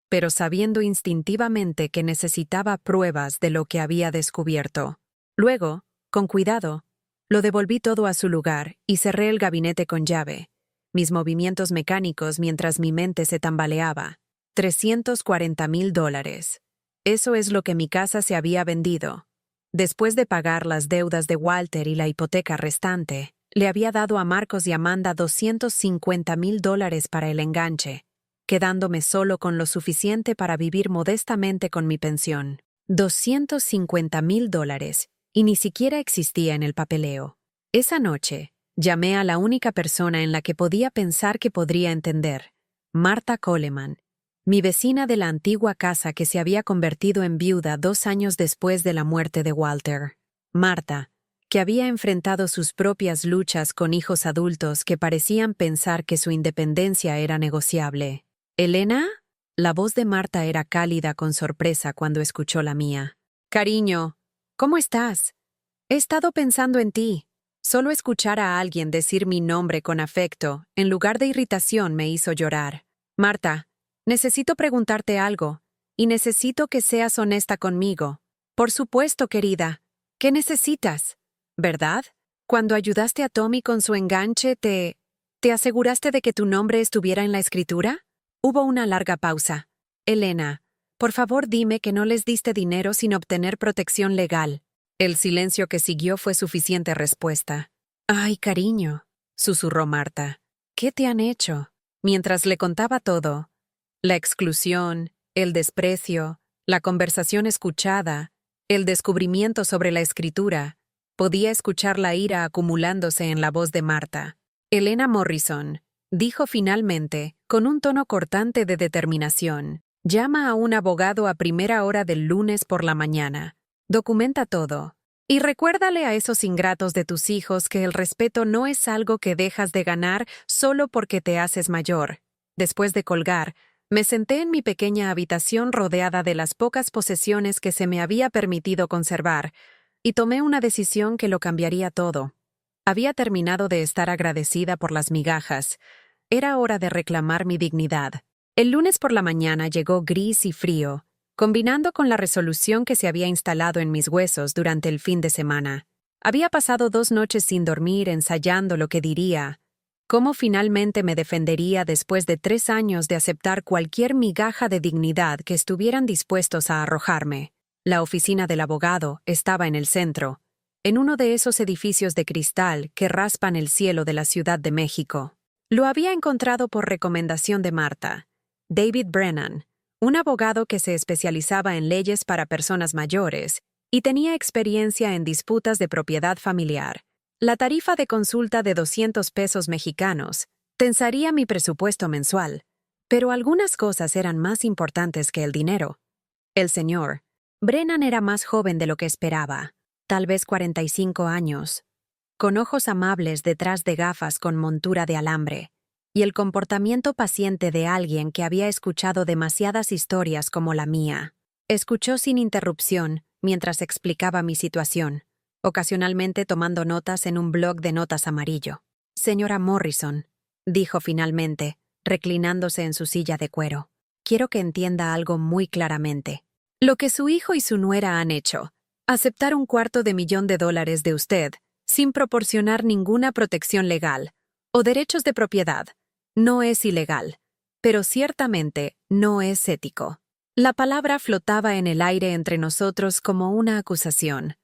pero sabiendo instintivamente que necesitaba pruebas de lo que había descubierto. Luego, con cuidado, lo devolví todo a su lugar y cerré el gabinete con llave, mis movimientos mecánicos mientras mi mente se tambaleaba. $340,000. Eso es lo que mi casa se había vendido. Después de pagar las deudas de Walter y la hipoteca restante, le había dado a Marcos y Amanda $250,000 para el enganche, quedándome solo con lo suficiente para vivir modestamente con mi pensión. $250,000, y ni siquiera existía en el papeleo. Esa noche, llamé a la única persona en la que podía pensar que podría entender, Marta Coleman, mi vecina de la antigua casa que se había convertido en viuda 2 años después de la muerte de Walter. Marta, que había enfrentado sus propias luchas con hijos adultos que parecían pensar que su independencia era negociable. ¿Elena? La voz de Marta era cálida con sorpresa cuando escuchó la mía. Cariño, ¿cómo estás? He estado pensando en ti. Solo escuchar a alguien decir mi nombre con afecto, en lugar de irritación, me hizo llorar. Marta, necesito preguntarte algo, y necesito que seas honesta conmigo. Por supuesto, querida. ¿Qué necesitas? ¿Verdad? Cuando ayudaste a Tommy con su enganche, ¿te aseguraste de que tu nombre estuviera en la escritura? Hubo una larga pausa. Elena, por favor dime que no les diste dinero sin obtener protección legal. El silencio que siguió fue suficiente respuesta. Ay, cariño, susurró Marta. ¿Qué te han hecho? Mientras le contaba todo, la exclusión, el desprecio, la conversación escuchada, el descubrimiento sobre la escritura, podía escuchar la ira acumulándose en la voz de Marta. Elena Morrison, dijo finalmente, con un tono cortante de determinación, llama a un abogado a primera hora del lunes por la mañana. Documenta todo. Y recuérdale a esos ingratos de tus hijos que el respeto no es algo que dejas de ganar solo porque te haces mayor. Después de colgar, me senté en mi pequeña habitación rodeada de las pocas posesiones que se me había permitido conservar, y tomé una decisión que lo cambiaría todo. Había terminado de estar agradecida por las migajas. Era hora de reclamar mi dignidad. El lunes por la mañana llegó gris y frío, combinando con la resolución que se había instalado en mis huesos durante el fin de semana. Había pasado 2 noches sin dormir ensayando lo que diría, cómo finalmente me defendería después de 3 años de aceptar cualquier migaja de dignidad que estuvieran dispuestos a arrojarme. La oficina del abogado estaba en el centro, en uno de esos edificios de cristal que raspan el cielo de la Ciudad de México. Lo había encontrado por recomendación de Marta. David Brennan, un abogado que se especializaba en leyes para personas mayores y tenía experiencia en disputas de propiedad familiar. La tarifa de consulta de 200 pesos mexicanos tensaría mi presupuesto mensual, pero algunas cosas eran más importantes que el dinero. El señor Brennan era más joven de lo que esperaba, tal vez 45 años, con ojos amables detrás de gafas con montura de alambre, y el comportamiento paciente de alguien que había escuchado demasiadas historias como la mía. Escuchó sin interrupción mientras explicaba mi situación, ocasionalmente tomando notas en un bloc de notas amarillo. «Señora Morrison», dijo finalmente, reclinándose en su silla de cuero, «quiero que entienda algo muy claramente. Lo que su hijo y su nuera han hecho, aceptar $250,000 de usted, sin proporcionar ninguna protección legal o derechos de propiedad, no es ilegal, pero ciertamente no es ético». La palabra flotaba en el aire entre nosotros como una acusación.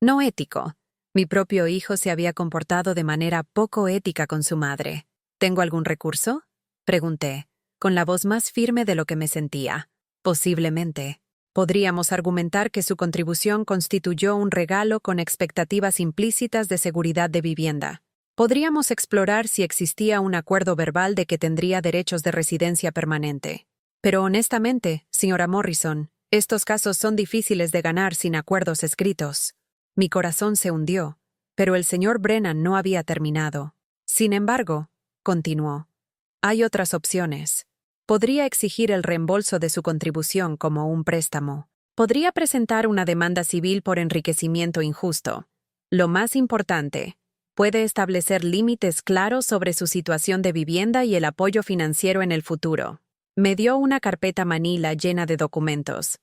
No ético. Mi propio hijo se había comportado de manera poco ética con su madre. ¿Tengo algún recurso?, pregunté, con la voz más firme de lo que me sentía. Posiblemente. Podríamos argumentar que su contribución constituyó un regalo con expectativas implícitas de seguridad de vivienda. Podríamos explorar si existía un acuerdo verbal de que tendría derechos de residencia permanente. Pero honestamente, señora Morrison, estos casos son difíciles de ganar sin acuerdos escritos. Mi corazón se hundió, pero el señor Brennan no había terminado. Sin embargo, continuó, hay otras opciones. Podría exigir el reembolso de su contribución como un préstamo. Podría presentar una demanda civil por enriquecimiento injusto. Lo más importante, puede establecer límites claros sobre su situación de vivienda y el apoyo financiero en el futuro. Me dio una carpeta manila llena de documentos.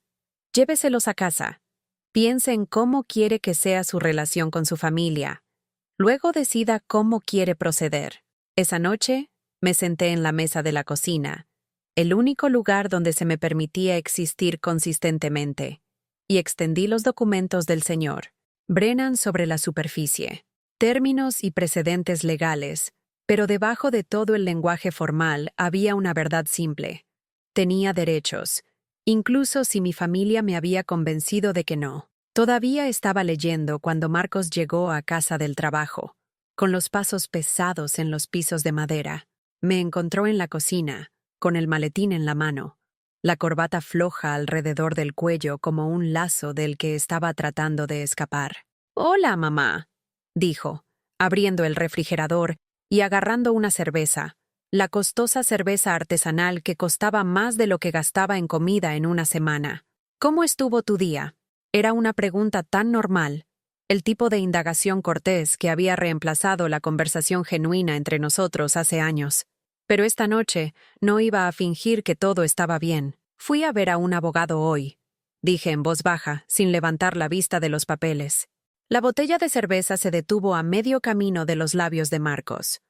Lléveselos a casa. Piense en cómo quiere que sea su relación con su familia. Luego decida cómo quiere proceder. Esa noche, me senté en la mesa de la cocina, el único lugar donde se me permitía existir consistentemente, y extendí los documentos del señor Brennan sobre la superficie. Términos y precedentes legales, pero debajo de todo el lenguaje formal había una verdad simple. Tenía derechos, incluso si mi familia me había convencido de que no. Todavía estaba leyendo cuando Marcos llegó a casa del trabajo, con los pasos pesados en los pisos de madera. Me encontró en la cocina, con el maletín en la mano, la corbata floja alrededor del cuello como un lazo del que estaba tratando de escapar. «Hola, mamá», dijo, abriendo el refrigerador y agarrando una cerveza, la costosa cerveza artesanal que costaba más de lo que gastaba en comida en una semana. «¿Cómo estuvo tu día?». Era una pregunta tan normal, el tipo de indagación cortés que había reemplazado la conversación genuina entre nosotros hace años. Pero esta noche no iba a fingir que todo estaba bien. «Fui a ver a un abogado hoy», dije en voz baja, sin levantar la vista de los papeles. La botella de cerveza se detuvo a medio camino de los labios de Marcos.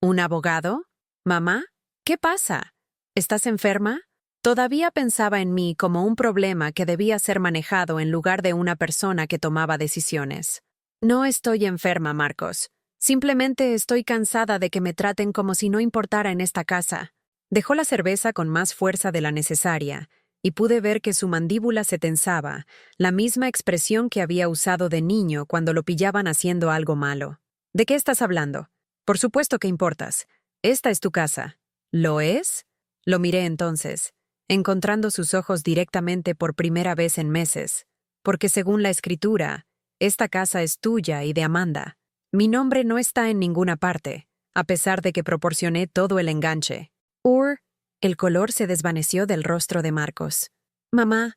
«¿Un abogado? Mamá, ¿qué pasa? ¿Estás enferma?». Todavía pensaba en mí como un problema que debía ser manejado en lugar de una persona que tomaba decisiones. «No estoy enferma, Marcos. Simplemente estoy cansada de que me traten como si no importara en esta casa». Dejó la cerveza con más fuerza de la necesaria, y pude ver que su mandíbula se tensaba, la misma expresión que había usado de niño cuando lo pillaban haciendo algo malo. «¿De qué estás hablando? Por supuesto que importas. Esta es tu casa». «¿Lo es?». Lo miré entonces, encontrando sus ojos directamente por primera vez en meses, porque según la escritura, esta casa es tuya y de Amanda. Mi nombre no está en ninguna parte, a pesar de que proporcioné todo el enganche. El color se desvaneció del rostro de Marcos. «Mamá,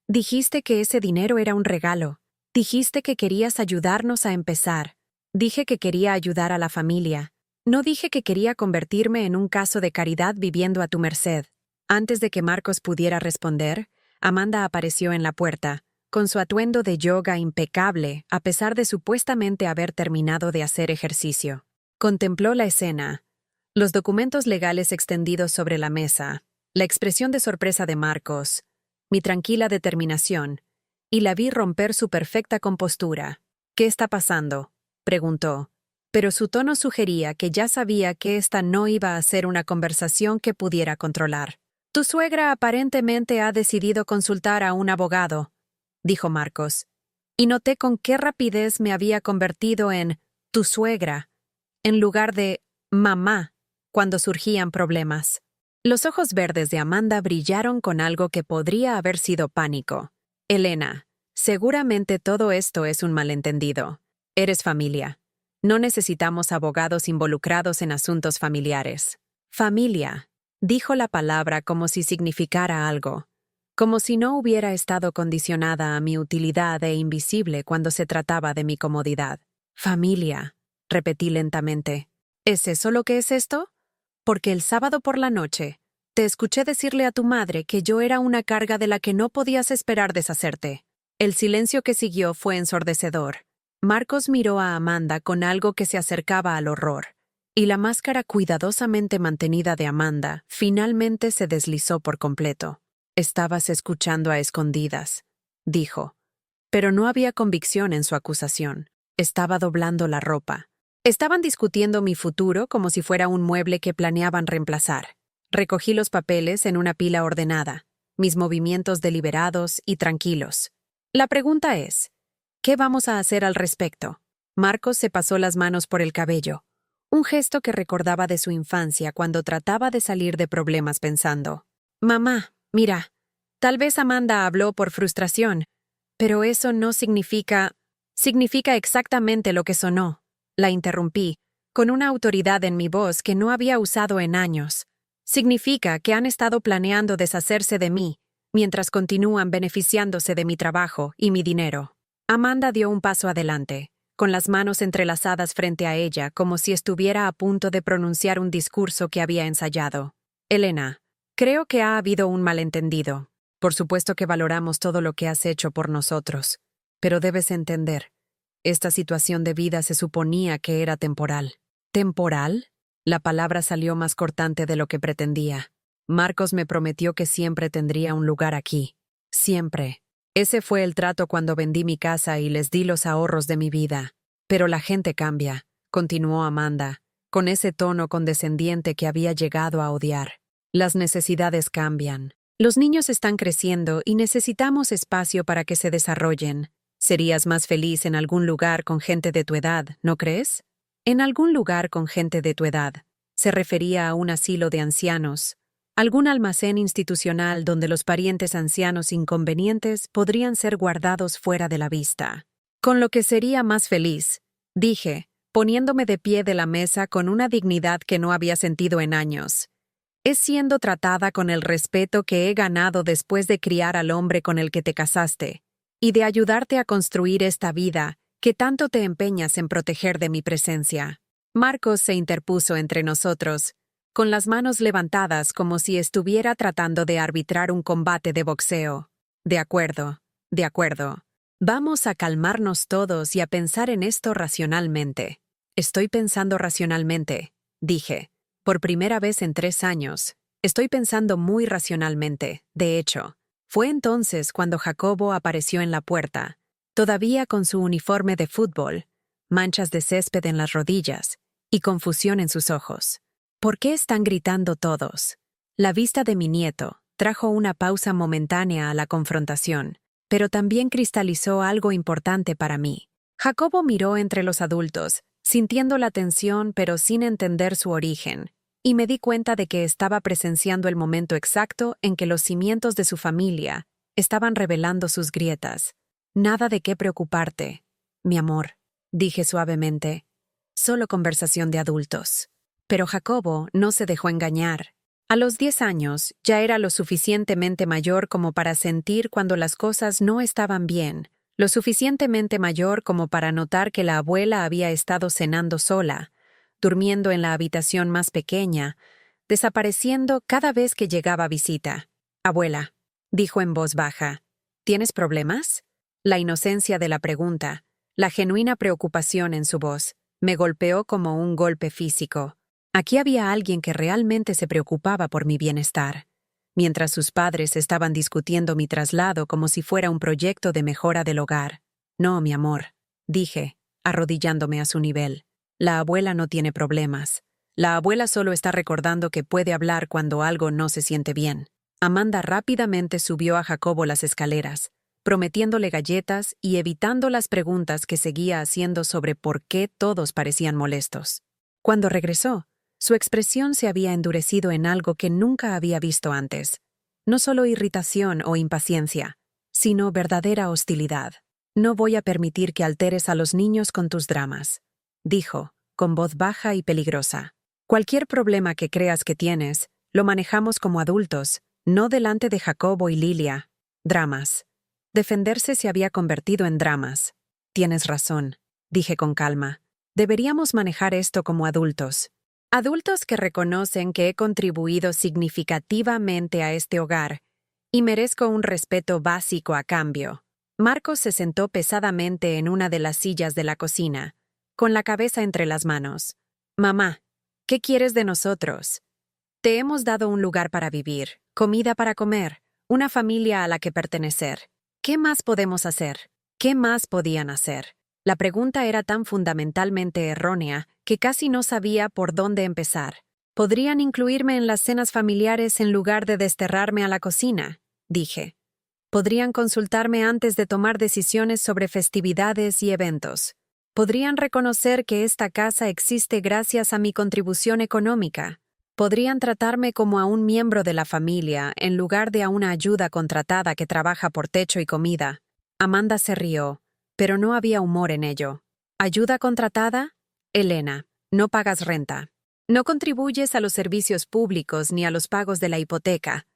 dijiste que ese dinero era un regalo. Dijiste que querías ayudarnos a empezar. Dije que quería ayudar a la familia. No dije que quería convertirme en un caso de caridad viviendo a tu merced. Antes de que Marcos pudiera responder, Amanda apareció en la puerta, con su atuendo de yoga impecable, a pesar de supuestamente haber terminado de hacer ejercicio. Contempló la escena, los documentos legales extendidos sobre la mesa, la expresión de sorpresa de Marcos, mi tranquila determinación, y la vi romper su perfecta compostura. «¿Qué está pasando?», preguntó, pero su tono sugería que ya sabía que esta no iba a ser una conversación que pudiera controlar. «Tu suegra aparentemente ha decidido consultar a un abogado», dijo Marcos, y noté con qué rapidez me había convertido en «tu suegra», en lugar de «mamá», cuando surgían problemas. Los ojos verdes de Amanda brillaron con algo que podría haber sido pánico. «Elena, seguramente todo esto es un malentendido. Eres familia. No necesitamos abogados involucrados en asuntos familiares». «Familia», dijo la palabra como si significara algo, como si no hubiera estado condicionada a mi utilidad e invisible cuando se trataba de mi comodidad. «Familia», repetí lentamente. «¿Es eso lo que es esto? Porque el sábado por la noche te escuché decirle a tu madre que yo era una carga de la que no podías esperar deshacerte». El silencio que siguió fue ensordecedor. Marcos miró a Amanda con algo que se acercaba al horror, y la máscara cuidadosamente mantenida de Amanda finalmente se deslizó por completo. «Estabas escuchando a escondidas», dijo, pero no había convicción en su acusación. Estaba doblando la ropa. Estaban discutiendo mi futuro como si fuera un mueble que planeaban reemplazar. Recogí los papeles en una pila ordenada, mis movimientos deliberados y tranquilos. La pregunta es, ¿qué vamos a hacer al respecto? Marcos se pasó las manos por el cabello, un gesto que recordaba de su infancia cuando trataba de salir de problemas pensando. «Mamá, mira, tal vez Amanda habló por frustración, pero eso no significa exactamente lo que sonó». La interrumpí, con una autoridad en mi voz que no había usado en años. «Significa que han estado planeando deshacerse de mí, mientras continúan beneficiándose de mi trabajo y mi dinero». Amanda dio un paso adelante, con las manos entrelazadas frente a ella como si estuviera a punto de pronunciar un discurso que había ensayado. «Elena, creo que ha habido un malentendido. Por supuesto que valoramos todo lo que has hecho por nosotros, pero debes entender, esta situación de vida se suponía que era temporal». «¿Temporal?». La palabra salió más cortante de lo que pretendía. «Marcos me prometió que siempre tendría un lugar aquí. Siempre. Ese fue el trato cuando vendí mi casa y les di los ahorros de mi vida. Pero la gente cambia», continuó Amanda, con ese tono condescendiente que había llegado a odiar. «Las necesidades cambian. Los niños están creciendo y necesitamos espacio para que se desarrollen. Serías más feliz en algún lugar con gente de tu edad, ¿no crees?». En algún lugar con gente de tu edad. Se refería a un asilo de ancianos, algún almacén institucional donde los parientes ancianos inconvenientes podrían ser guardados fuera de la vista. «Con lo que sería más feliz», dije, poniéndome de pie de la mesa con una dignidad que no había sentido en años, «es siendo tratada con el respeto que he ganado después de criar al hombre con el que te casaste, y de ayudarte a construir esta vida que tanto te empeñas en proteger de mi presencia». Marcos se interpuso entre nosotros, con las manos levantadas como si estuviera tratando de arbitrar un combate de boxeo. «De acuerdo, de acuerdo. Vamos a calmarnos todos y a pensar en esto racionalmente». «Estoy pensando racionalmente», dije. «Por primera vez en 3 años. Estoy pensando muy racionalmente, de hecho». Fue entonces cuando Jacobo apareció en la puerta, todavía con su uniforme de fútbol, manchas de césped en las rodillas y confusión en sus ojos. «¿Por qué están gritando todos?». La vista de mi nieto trajo una pausa momentánea a la confrontación, pero también cristalizó algo importante para mí. Jacobo miró entre los adultos, sintiendo la tensión pero sin entender su origen, y me di cuenta de que estaba presenciando el momento exacto en que los cimientos de su familia estaban revelando sus grietas. «Nada de qué preocuparte, mi amor», dije suavemente. «Solo conversación de adultos». Pero Jacobo no se dejó engañar. A los 10 años ya era lo suficientemente mayor como para sentir cuando las cosas no estaban bien, lo suficientemente mayor como para notar que la abuela había estado cenando sola, durmiendo en la habitación más pequeña, desapareciendo cada vez que llegaba visita. «Abuela», dijo en voz baja, «¿tienes problemas?» La inocencia de la pregunta, la genuina preocupación en su voz, me golpeó como un golpe físico. Aquí había alguien que realmente se preocupaba por mi bienestar, mientras sus padres estaban discutiendo mi traslado como si fuera un proyecto de mejora del hogar. «No, mi amor», dije, arrodillándome a su nivel. «La abuela no tiene problemas. La abuela solo está recordando que puede hablar cuando algo no se siente bien». Amanda rápidamente subió a Jacobo las escaleras, prometiéndole galletas y evitando las preguntas que seguía haciendo sobre por qué todos parecían molestos. Cuando regresó, su expresión se había endurecido en algo que nunca había visto antes. No solo irritación o impaciencia, sino verdadera hostilidad. «No voy a permitir que alteres a los niños con tus dramas», dijo, con voz baja y peligrosa. «Cualquier problema que creas que tienes, lo manejamos como adultos, no delante de Jacobo y Lilia. Dramas». Defenderse se había convertido en dramas. «Tienes razón», dije con calma. «Deberíamos manejar esto como adultos. Adultos que reconocen que he contribuido significativamente a este hogar y merezco un respeto básico a cambio». Marcos se sentó pesadamente en una de las sillas de la cocina, con la cabeza entre las manos. «Mamá, ¿qué quieres de nosotros? Te hemos dado un lugar para vivir, comida para comer, una familia a la que pertenecer. ¿Qué más podemos hacer? ¿Qué más podían hacer?» La pregunta era tan fundamentalmente errónea que casi no sabía por dónde empezar. «Podrían incluirme en las cenas familiares en lugar de desterrarme a la cocina», dije. «Podrían consultarme antes de tomar decisiones sobre festividades y eventos. Podrían reconocer que esta casa existe gracias a mi contribución económica. Podrían tratarme como a un miembro de la familia en lugar de a una ayuda contratada que trabaja por techo y comida». Amanda se rió, pero no había humor en ello. «¿Ayuda contratada? Elena, no pagas renta. No contribuyes a los servicios públicos ni a los pagos de la hipoteca.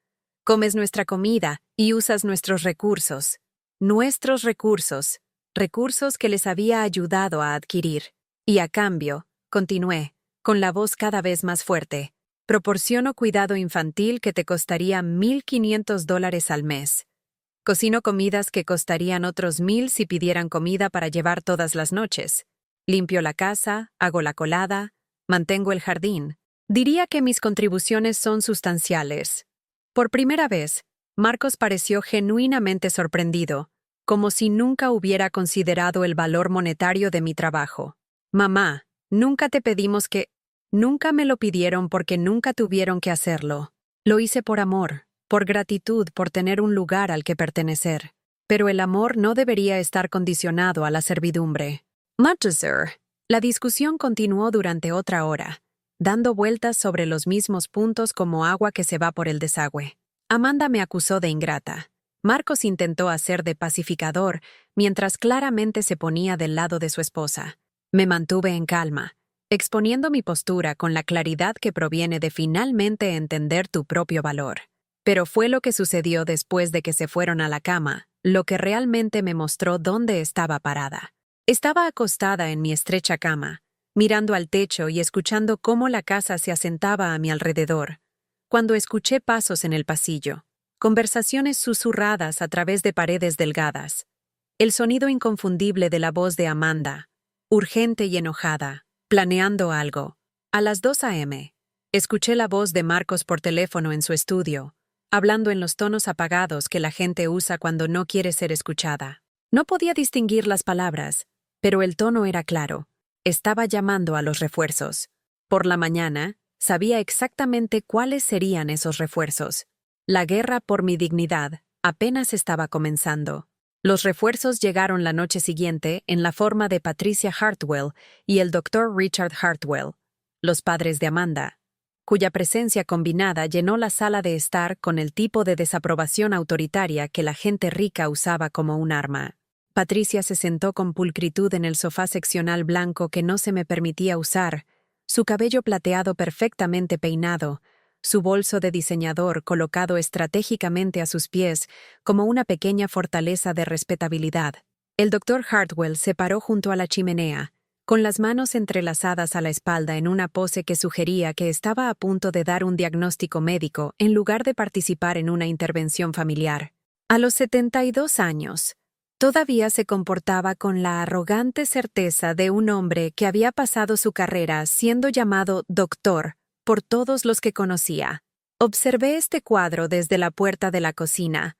Comes nuestra comida y usas nuestros recursos. Nuestros recursos. Recursos que les había ayudado a adquirir. Y a cambio», continué, con la voz cada vez más fuerte, «proporciono cuidado infantil que te costaría $1,500 al mes. Cocino comidas que costarían otros 1,000 si pidieran comida para llevar todas las noches. Limpio la casa, hago la colada, mantengo el jardín. Diría que mis contribuciones son sustanciales». Por primera vez, Marcos pareció genuinamente sorprendido, como si nunca hubiera considerado el valor monetario de mi trabajo. «Mamá, nunca te pedimos que...» «Nunca me lo pidieron porque nunca tuvieron que hacerlo. Lo hice por amor, por gratitud por tener un lugar al que pertenecer. Pero el amor no debería estar condicionado a la servidumbre». «Sir». La discusión continuó durante otra hora, dando vueltas sobre los mismos puntos como agua que se va por el desagüe. Amanda me acusó de ingrata. Marcos intentó hacer de pacificador, mientras claramente se ponía del lado de su esposa. Me mantuve en calma, exponiendo mi postura con la claridad que proviene de finalmente entender tu propio valor. Pero fue lo que sucedió después de que se fueron a la cama, lo que realmente me mostró dónde estaba parada. Estaba acostada en mi estrecha cama, mirando al techo y escuchando cómo la casa se asentaba a mi alrededor, cuando escuché pasos en el pasillo, conversaciones susurradas a través de paredes delgadas, el sonido inconfundible de la voz de Amanda, urgente y enojada, planeando algo. A las 2 a.m., escuché la voz de Marcos por teléfono en su estudio, hablando en los tonos apagados que la gente usa cuando no quiere ser escuchada. No podía distinguir las palabras, pero el tono era claro. Estaba llamando a los refuerzos. Por la mañana, sabía exactamente cuáles serían esos refuerzos. La guerra por mi dignidad apenas estaba comenzando. Los refuerzos llegaron la noche siguiente en la forma de Patricia Hartwell y el Dr. Richard Hartwell, los padres de Amanda, cuya presencia combinada llenó la sala de estar con el tipo de desaprobación autoritaria que la gente rica usaba como un arma. Patricia se sentó con pulcritud en el sofá seccional blanco que no se me permitía usar, su cabello plateado perfectamente peinado, su bolso de diseñador colocado estratégicamente a sus pies como una pequeña fortaleza de respetabilidad. El doctor Hartwell se paró junto a la chimenea, con las manos entrelazadas a la espalda en una pose que sugería que estaba a punto de dar un diagnóstico médico en lugar de participar en una intervención familiar. A los 72 años, todavía se comportaba con la arrogante certeza de un hombre que había pasado su carrera siendo llamado doctor por todos los que conocía. Observé este cuadro desde la puerta de la cocina,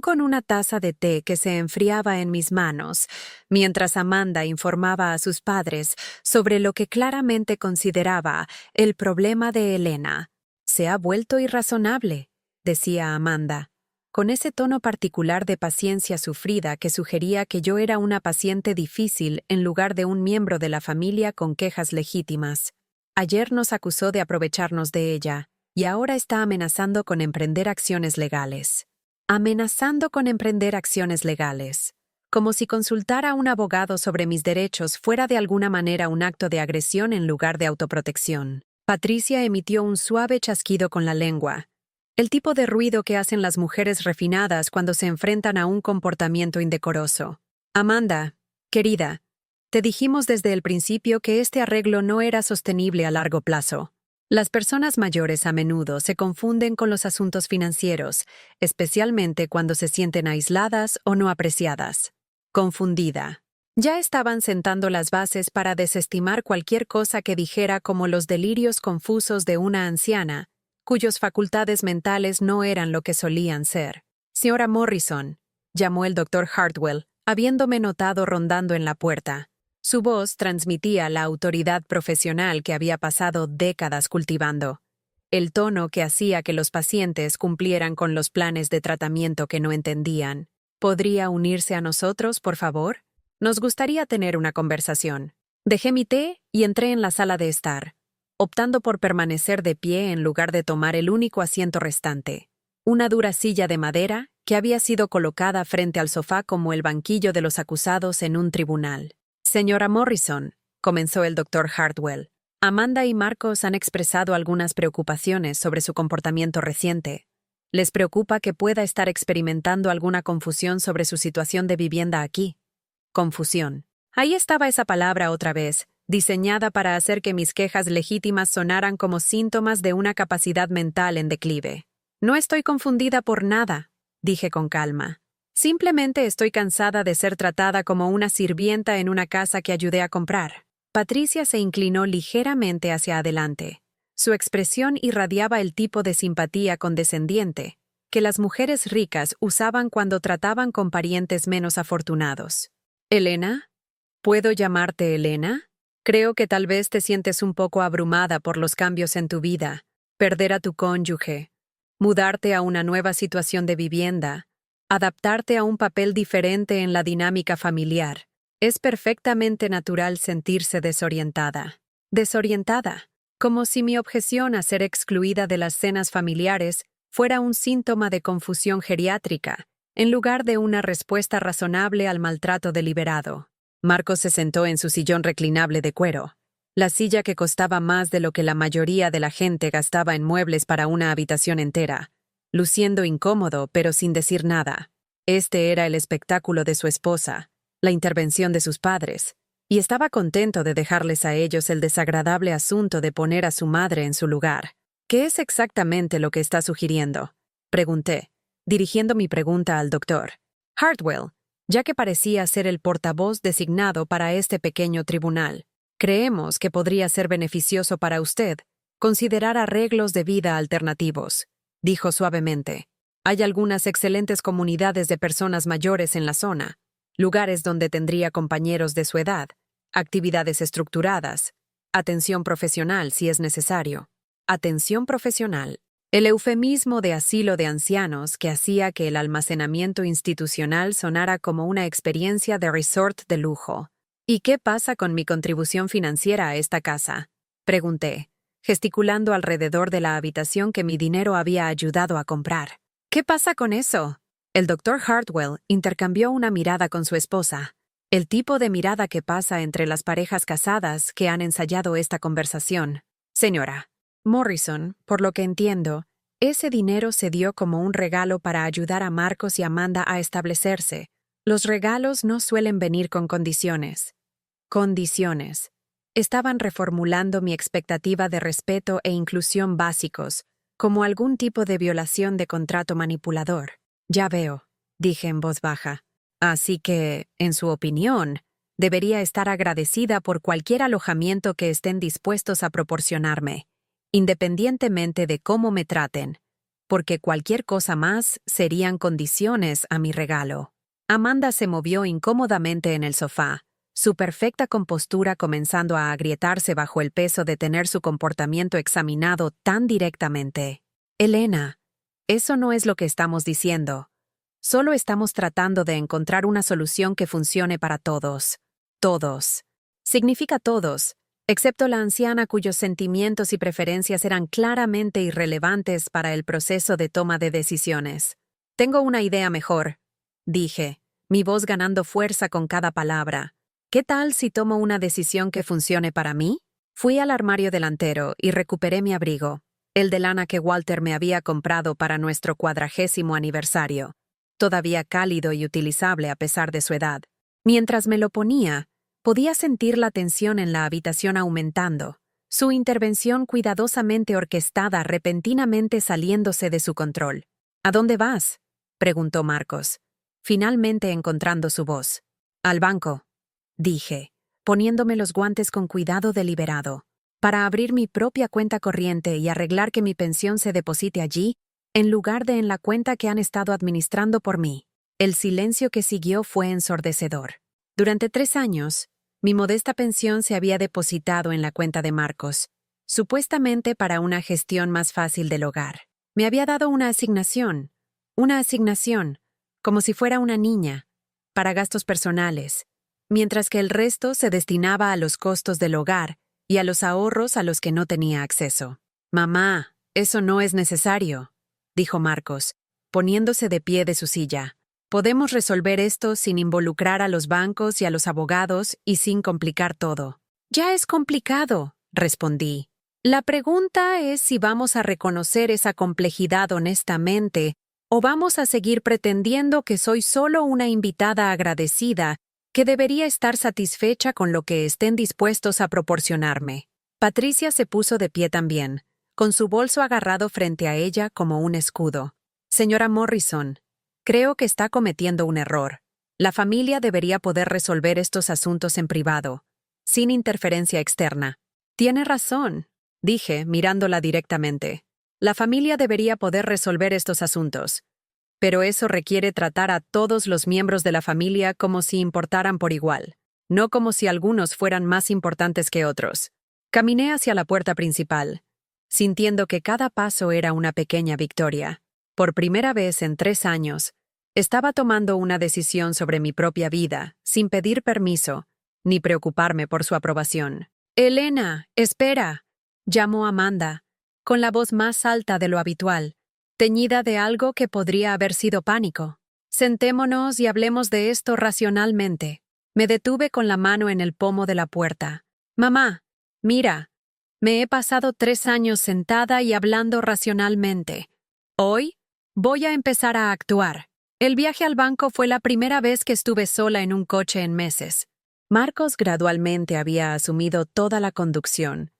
con una taza de té que se enfriaba en mis manos, mientras Amanda informaba a sus padres sobre lo que claramente consideraba el problema de Elena. «Se ha vuelto irrazonable», decía Amanda, con ese tono particular de paciencia sufrida que sugería que yo era una paciente difícil en lugar de un miembro de la familia con quejas legítimas. Ayer nos acusó de aprovecharnos de ella, y ahora está amenazando con emprender acciones legales. Amenazando con emprender acciones legales. Como si consultar a un abogado sobre mis derechos fuera de alguna manera un acto de agresión en lugar de autoprotección. Patricia emitió un suave chasquido con la lengua, el tipo de ruido que hacen las mujeres refinadas cuando se enfrentan a un comportamiento indecoroso. Amanda, querida, te dijimos desde el principio que este arreglo no era sostenible a largo plazo. Las personas mayores a menudo se confunden con los asuntos financieros, especialmente cuando se sienten aisladas o no apreciadas. Confundida. Ya estaban sentando las bases para desestimar cualquier cosa que dijera como los delirios confusos de una anciana, cuyas facultades mentales no eran lo que solían ser. «Señora Morrison», llamó el doctor Hartwell, habiéndome notado rondando en la puerta. Su voz transmitía la autoridad profesional que había pasado décadas cultivando, el tono que hacía que los pacientes cumplieran con los planes de tratamiento que no entendían. «¿Podría unirse a nosotros, por favor? Nos gustaría tener una conversación». Dejé mi té y entré en la sala de estar, optando por permanecer de pie en lugar de tomar el único asiento restante, una dura silla de madera que había sido colocada frente al sofá como el banquillo de los acusados en un tribunal. «Señora Morrison», comenzó el doctor Hartwell, «Amanda y Marcos han expresado algunas preocupaciones sobre su comportamiento reciente. Les preocupa que pueda estar experimentando alguna confusión sobre su situación de vivienda aquí». Confusión. Ahí estaba esa palabra otra vez, diseñada para hacer que mis quejas legítimas sonaran como síntomas de una capacidad mental en declive. «No estoy confundida por nada», dije con calma. «Simplemente estoy cansada de ser tratada como una sirvienta en una casa que ayudé a comprar». Patricia se inclinó ligeramente hacia adelante. Su expresión irradiaba el tipo de simpatía condescendiente que las mujeres ricas usaban cuando trataban con parientes menos afortunados. «¿Elena? ¿Puedo llamarte Elena? Creo que tal vez te sientes un poco abrumada por los cambios en tu vida, perder a tu cónyuge, mudarte a una nueva situación de vivienda, adaptarte a un papel diferente en la dinámica familiar. Es perfectamente natural sentirse desorientada. Desorientada, como si mi objeción a ser excluida de las cenas familiares fuera un síntoma de confusión geriátrica, en lugar de una respuesta razonable al maltrato deliberado. Marcos se sentó en su sillón reclinable de cuero, la silla que costaba más de lo que la mayoría de la gente gastaba en muebles para una habitación entera, luciendo incómodo pero sin decir nada. Este era el espectáculo de su esposa, la intervención de sus padres, y estaba contento de dejarles a ellos el desagradable asunto de poner a su madre en su lugar. «¿Qué es exactamente lo que está sugiriendo?», pregunté, dirigiendo mi pregunta al doctor Hartwell, ya que parecía ser el portavoz designado para este pequeño tribunal. «Creemos que podría ser beneficioso para usted considerar arreglos de vida alternativos», dijo suavemente. «Hay algunas excelentes comunidades de personas mayores en la zona, lugares donde tendría compañeros de su edad, actividades estructuradas, atención profesional si es necesario». Atención profesional. El eufemismo de asilo de ancianos que hacía que el almacenamiento institucional sonara como una experiencia de resort de lujo. «¿Y qué pasa con mi contribución financiera a esta casa?», pregunté, gesticulando alrededor de la habitación que mi dinero había ayudado a comprar. «¿Qué pasa con eso?». El doctor Hartwell intercambió una mirada con su esposa, el tipo de mirada que pasa entre las parejas casadas que han ensayado esta conversación. «Señora Morrison, por lo que entiendo, ese dinero se dio como un regalo para ayudar a Marcos y Amanda a establecerse, Los regalos no suelen venir con condiciones. Condiciones. Estaban reformulando mi expectativa de respeto e inclusión básicos, como algún tipo de violación de contrato manipulador. Ya veo, dije en voz baja. Así que, en su opinión, debería estar agradecida por cualquier alojamiento que estén dispuestos a proporcionarme, independientemente de cómo me traten, porque cualquier cosa más serían condiciones a mi regalo. Amanda se movió incómodamente en el sofá, su perfecta compostura comenzando a agrietarse bajo el peso de tener su comportamiento examinado tan directamente. Elena, eso no es lo que estamos diciendo. Solo estamos tratando de encontrar una solución que funcione para todos. Todos. Significa todos, excepto la anciana cuyos sentimientos y preferencias eran claramente irrelevantes para el proceso de toma de decisiones. Tengo una idea mejor, dije, mi voz ganando fuerza con cada palabra. ¿Qué tal si tomo una decisión que funcione para mí? Fui al armario delantero y recuperé mi abrigo, el de lana que Walter me había comprado para nuestro 40º aniversario, todavía cálido y utilizable a pesar de su edad. Mientras me lo ponía, podía sentir la tensión en la habitación aumentando, su intervención cuidadosamente orquestada repentinamente saliéndose de su control. ¿A dónde vas?, preguntó Marcos, finalmente encontrando su voz. Al banco, dije, poniéndome los guantes con cuidado deliberado, para abrir mi propia cuenta corriente y arreglar que mi pensión se deposite allí, en lugar de en la cuenta que han estado administrando por mí. El silencio que siguió fue ensordecedor. Durante 3 años, mi modesta pensión se había depositado en la cuenta de Marcos, supuestamente para una gestión más fácil del hogar. Me había dado una asignación, como si fuera una niña, para gastos personales, mientras que el resto se destinaba a los costos del hogar y a los ahorros a los que no tenía acceso. Mamá, eso no es necesario, dijo Marcos, poniéndose de pie de su silla. Podemos resolver esto sin involucrar a los bancos y a los abogados y sin complicar todo. Ya es complicado, respondí. La pregunta es si vamos a reconocer esa complejidad honestamente o vamos a seguir pretendiendo que soy solo una invitada agradecida que debería estar satisfecha con lo que estén dispuestos a proporcionarme. Patricia se puso de pie también, con su bolso agarrado frente a ella como un escudo. Señora Morrison, creo que está cometiendo un error. La familia debería poder resolver estos asuntos en privado, sin interferencia externa. Tiene razón, dije, mirándola directamente. La familia debería poder resolver estos asuntos. Pero eso requiere tratar a todos los miembros de la familia como si importaran por igual, no como si algunos fueran más importantes que otros. Caminé hacia la puerta principal, sintiendo que cada paso era una pequeña victoria. Por primera vez en 3 años, estaba tomando una decisión sobre mi propia vida, sin pedir permiso, ni preocuparme por su aprobación. «Elena, espera», llamó Amanda, con la voz más alta de lo habitual, teñida de algo que podría haber sido pánico. «Sentémonos y hablemos de esto racionalmente». Me detuve con la mano en el pomo de la puerta. «Mamá, mira, me he pasado 3 años sentada y hablando racionalmente. Hoy voy a empezar a actuar. El viaje al banco fue la primera vez que estuve sola en un coche en meses». Marcos gradualmente había asumido toda la conducción,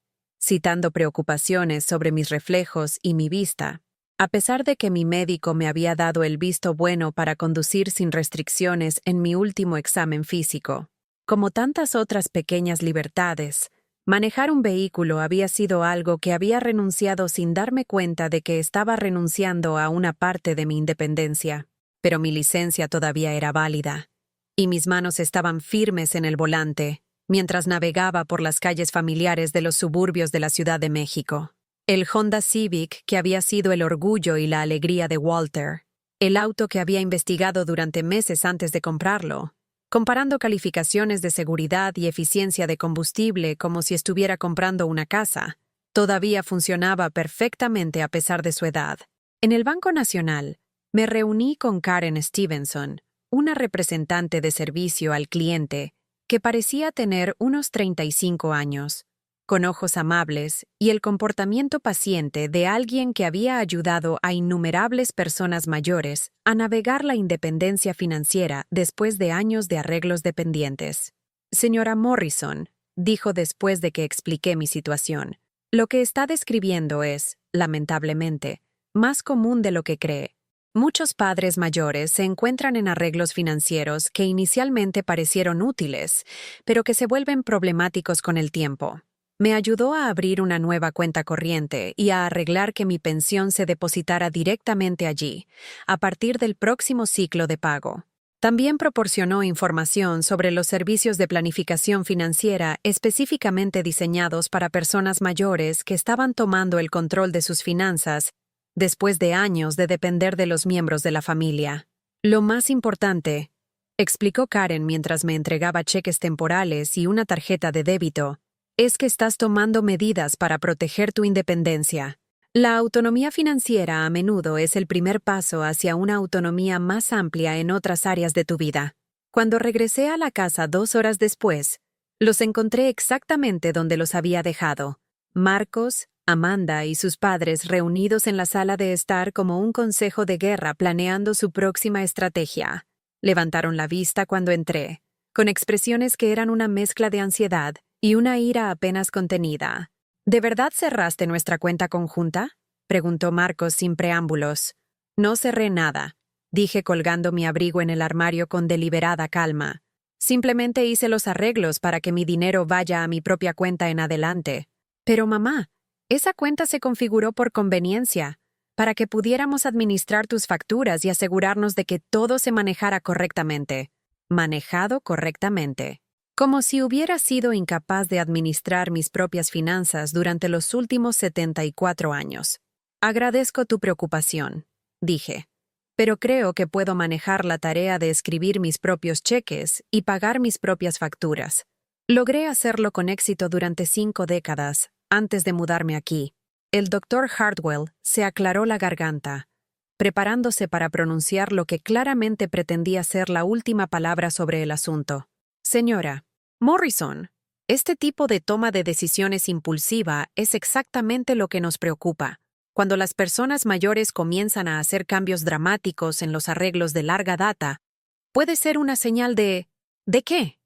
citando preocupaciones sobre mis reflejos y mi vista, a pesar de que mi médico me había dado el visto bueno para conducir sin restricciones en mi último examen físico. Como tantas otras pequeñas libertades, manejar un vehículo había sido algo que había renunciado sin darme cuenta de que estaba renunciando a una parte de mi independencia. Pero mi licencia todavía era válida, y mis manos estaban firmes en el volante, mientras navegaba por las calles familiares de los suburbios de la Ciudad de México. El Honda Civic que había sido el orgullo y la alegría de Walter, el auto que había investigado durante meses antes de comprarlo, comparando calificaciones de seguridad y eficiencia de combustible como si estuviera comprando una casa, todavía funcionaba perfectamente a pesar de su edad. En el Banco Nacional, me reuní con Karen Stevenson, una representante de servicio al cliente que parecía tener unos 35 años, con ojos amables y el comportamiento paciente de alguien que había ayudado a innumerables personas mayores a navegar la independencia financiera después de años de arreglos dependientes. Señora Morrison, dijo después de que expliqué mi situación, lo que está describiendo es, lamentablemente, más común de lo que cree. Muchos padres mayores se encuentran en arreglos financieros que inicialmente parecieron útiles, pero que se vuelven problemáticos con el tiempo. Me ayudó a abrir una nueva cuenta corriente y a arreglar que mi pensión se depositara directamente allí, a partir del próximo ciclo de pago. También proporcionó información sobre los servicios de planificación financiera específicamente diseñados para personas mayores que estaban tomando el control de sus finanzas después de años de depender de los miembros de la familia. Lo más importante, explicó Karen mientras me entregaba cheques temporales y una tarjeta de débito, es que estás tomando medidas para proteger tu independencia. La autonomía financiera a menudo es el primer paso hacia una autonomía más amplia en otras áreas de tu vida. Cuando regresé a la casa 2 horas después, los encontré exactamente donde los había dejado. Marcos, Amanda y sus padres reunidos en la sala de estar como un consejo de guerra planeando su próxima estrategia. Levantaron la vista cuando entré, con expresiones que eran una mezcla de ansiedad y una ira apenas contenida. ¿De verdad cerraste nuestra cuenta conjunta?, preguntó Marcos sin preámbulos. No cerré nada, dije colgando mi abrigo en el armario con deliberada calma. Simplemente hice los arreglos para que mi dinero vaya a mi propia cuenta en adelante. Pero mamá, esa cuenta se configuró por conveniencia, para que pudiéramos administrar tus facturas y asegurarnos de que todo se manejara correctamente. Manejado correctamente. Como si hubiera sido incapaz de administrar mis propias finanzas durante los últimos 74 años. Agradezco tu preocupación, dije, pero creo que puedo manejar la tarea de escribir mis propios cheques y pagar mis propias facturas. Logré hacerlo con éxito durante 5 décadas, antes de mudarme aquí. El Dr. Hartwell se aclaró la garganta, preparándose para pronunciar lo que claramente pretendía ser la última palabra sobre el asunto. Señora Morrison, este tipo de toma de decisiones impulsiva es exactamente lo que nos preocupa. Cuando las personas mayores comienzan a hacer cambios dramáticos en los arreglos de larga data, puede ser una señal de... ¿De qué?,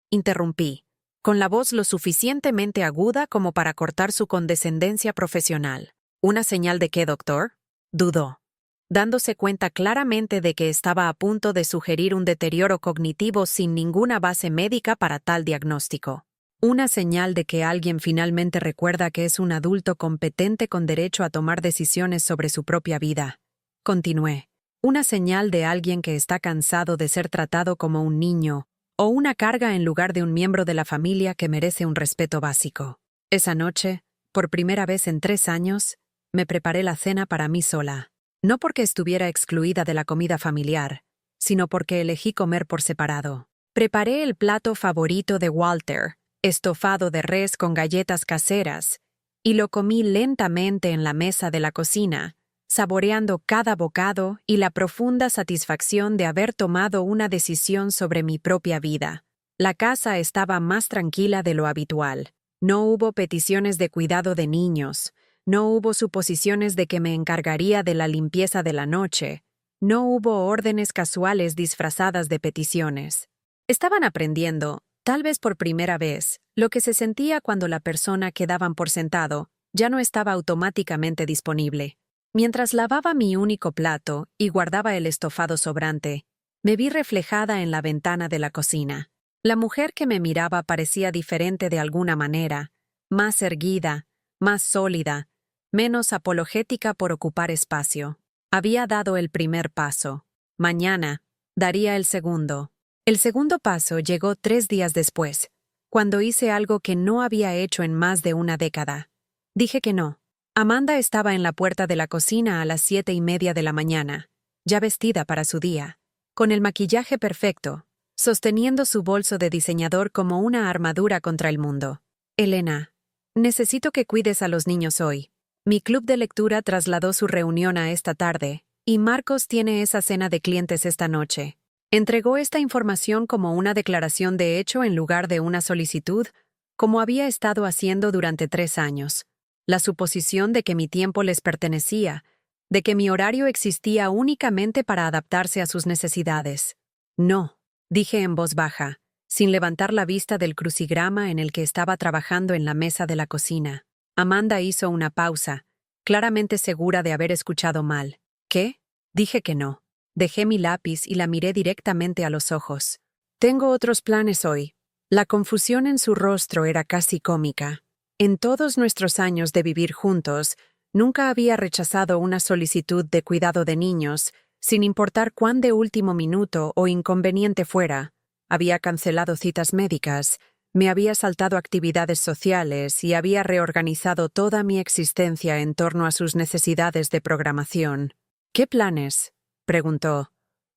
interrumpí, con la voz lo suficientemente aguda como para cortar su condescendencia profesional. ¿Una señal de qué, doctor?, dudó, dándose cuenta claramente de que estaba a punto de sugerir un deterioro cognitivo sin ninguna base médica para tal diagnóstico. Una señal de que alguien finalmente recuerda que es un adulto competente con derecho a tomar decisiones sobre su propia vida. Continué. Una señal de alguien que está cansado de ser tratado como un niño o una carga en lugar de un miembro de la familia que merece un respeto básico. Esa noche, por primera vez en 3 años, me preparé la cena para mí sola. No porque estuviera excluida de la comida familiar, sino porque elegí comer por separado. Preparé el plato favorito de Walter, estofado de res con galletas caseras, y lo comí lentamente en la mesa de la cocina, saboreando cada bocado y la profunda satisfacción de haber tomado una decisión sobre mi propia vida. La casa estaba más tranquila de lo habitual. No hubo peticiones de cuidado de niños. No hubo suposiciones de que me encargaría de la limpieza de la noche. No hubo órdenes casuales disfrazadas de peticiones. Estaban aprendiendo, tal vez por primera vez, lo que se sentía cuando la persona que daban por sentado ya no estaba automáticamente disponible. Mientras lavaba mi único plato y guardaba el estofado sobrante, me vi reflejada en la ventana de la cocina. La mujer que me miraba parecía diferente de alguna manera, más erguida, más sólida, menos apologética por ocupar espacio. Había dado el primer paso. Mañana daría el segundo. El segundo paso llegó 3 días después, cuando hice algo que no había hecho en más de una década. Dije que no. Amanda estaba en la puerta de la cocina a las 7:30 de la mañana, ya vestida para su día, con el maquillaje perfecto, sosteniendo su bolso de diseñador como una armadura contra el mundo. Elena, necesito que cuides a los niños hoy. Mi club de lectura trasladó su reunión a esta tarde, y Marcos tiene esa cena de clientes esta noche. Entregó esta información como una declaración de hecho en lugar de una solicitud, como había estado haciendo durante 3 años. La suposición de que mi tiempo les pertenecía, de que mi horario existía únicamente para adaptarse a sus necesidades. No, dije en voz baja, sin levantar la vista del crucigrama en el que estaba trabajando en la mesa de la cocina. Amanda hizo una pausa, claramente segura de haber escuchado mal. ¿Qué? Dije que no. Dejé mi lápiz y la miré directamente a los ojos. Tengo otros planes hoy. La confusión en su rostro era casi cómica. En todos nuestros años de vivir juntos, nunca había rechazado una solicitud de cuidado de niños, sin importar cuán de último minuto o inconveniente fuera. Había cancelado citas médicas, me había saltado actividades sociales y había reorganizado toda mi existencia en torno a sus necesidades de programación. ¿Qué planes?, preguntó,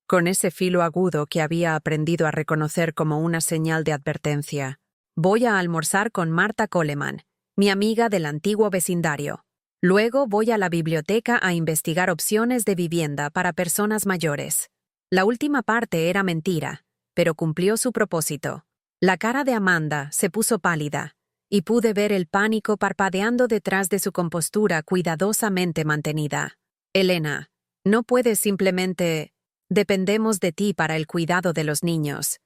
con ese filo agudo que había aprendido a reconocer como una señal de advertencia. Voy a almorzar con Marta Coleman, mi amiga del antiguo vecindario. Luego voy a la biblioteca a investigar opciones de vivienda para personas mayores. La última parte era mentira, pero cumplió su propósito. La cara de Amanda se puso pálida, y pude ver el pánico parpadeando detrás de su compostura cuidadosamente mantenida. Elena, no puedes simplemente... Dependemos de ti para el cuidado de los niños.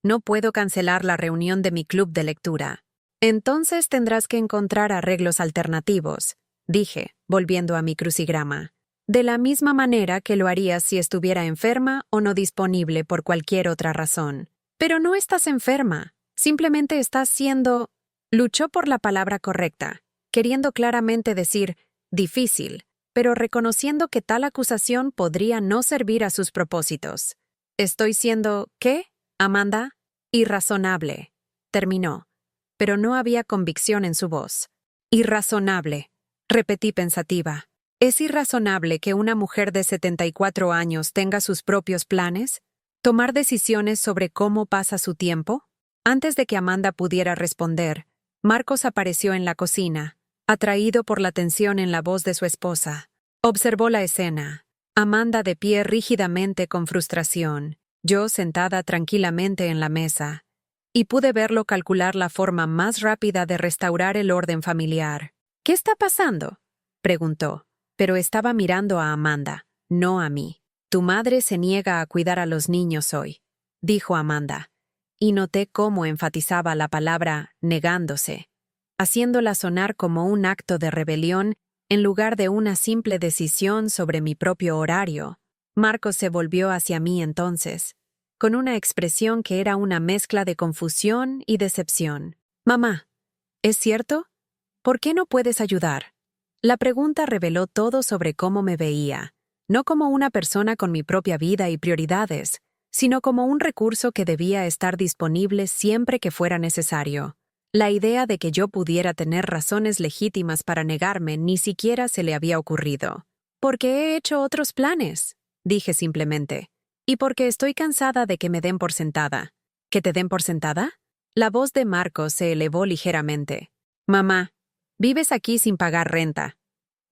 No puedo cancelar la reunión de mi club de lectura. Entonces tendrás que encontrar arreglos alternativos, dije, volviendo a mi crucigrama. De la misma manera que lo harías si estuviera enferma o no disponible por cualquier otra razón. Pero no estás enferma, simplemente estás siendo... Luchó por la palabra correcta, queriendo claramente decir difícil, pero reconociendo que tal acusación podría no servir a sus propósitos. Estoy siendo, ¿qué, Amanda? Irrazonable, terminó, pero no había convicción en su voz. Irrazonable, repetí pensativa. ¿Es irrazonable que una mujer de 74 años tenga sus propios planes? ¿Tomar decisiones sobre cómo pasa su tiempo? Antes de que Amanda pudiera responder, Marcos apareció en la cocina, atraído por la tensión en la voz de su esposa. Observó la escena, Amanda de pie rígidamente con frustración, yo sentada tranquilamente en la mesa, y pude verlo calcular la forma más rápida de restaurar el orden familiar. ¿Qué está pasando?, preguntó, pero estaba mirando a Amanda, no a mí. Tu madre se niega a cuidar a los niños hoy, dijo Amanda, y noté cómo enfatizaba la palabra negándose, haciéndola sonar como un acto de rebelión en lugar de una simple decisión sobre mi propio horario. Marcos se volvió hacia mí entonces, con una expresión que era una mezcla de confusión y decepción. Mamá, ¿es cierto? ¿Por qué no puedes ayudar? La pregunta reveló todo sobre cómo me veía, no como una persona con mi propia vida y prioridades, sino como un recurso que debía estar disponible siempre que fuera necesario. La idea de que yo pudiera tener razones legítimas para negarme ni siquiera se le había ocurrido. Porque he hecho otros planes, dije simplemente. Y porque estoy cansada de que me den por sentada. ¿Que te den por sentada? La voz de Marcos se elevó ligeramente. Mamá, vives aquí sin pagar renta.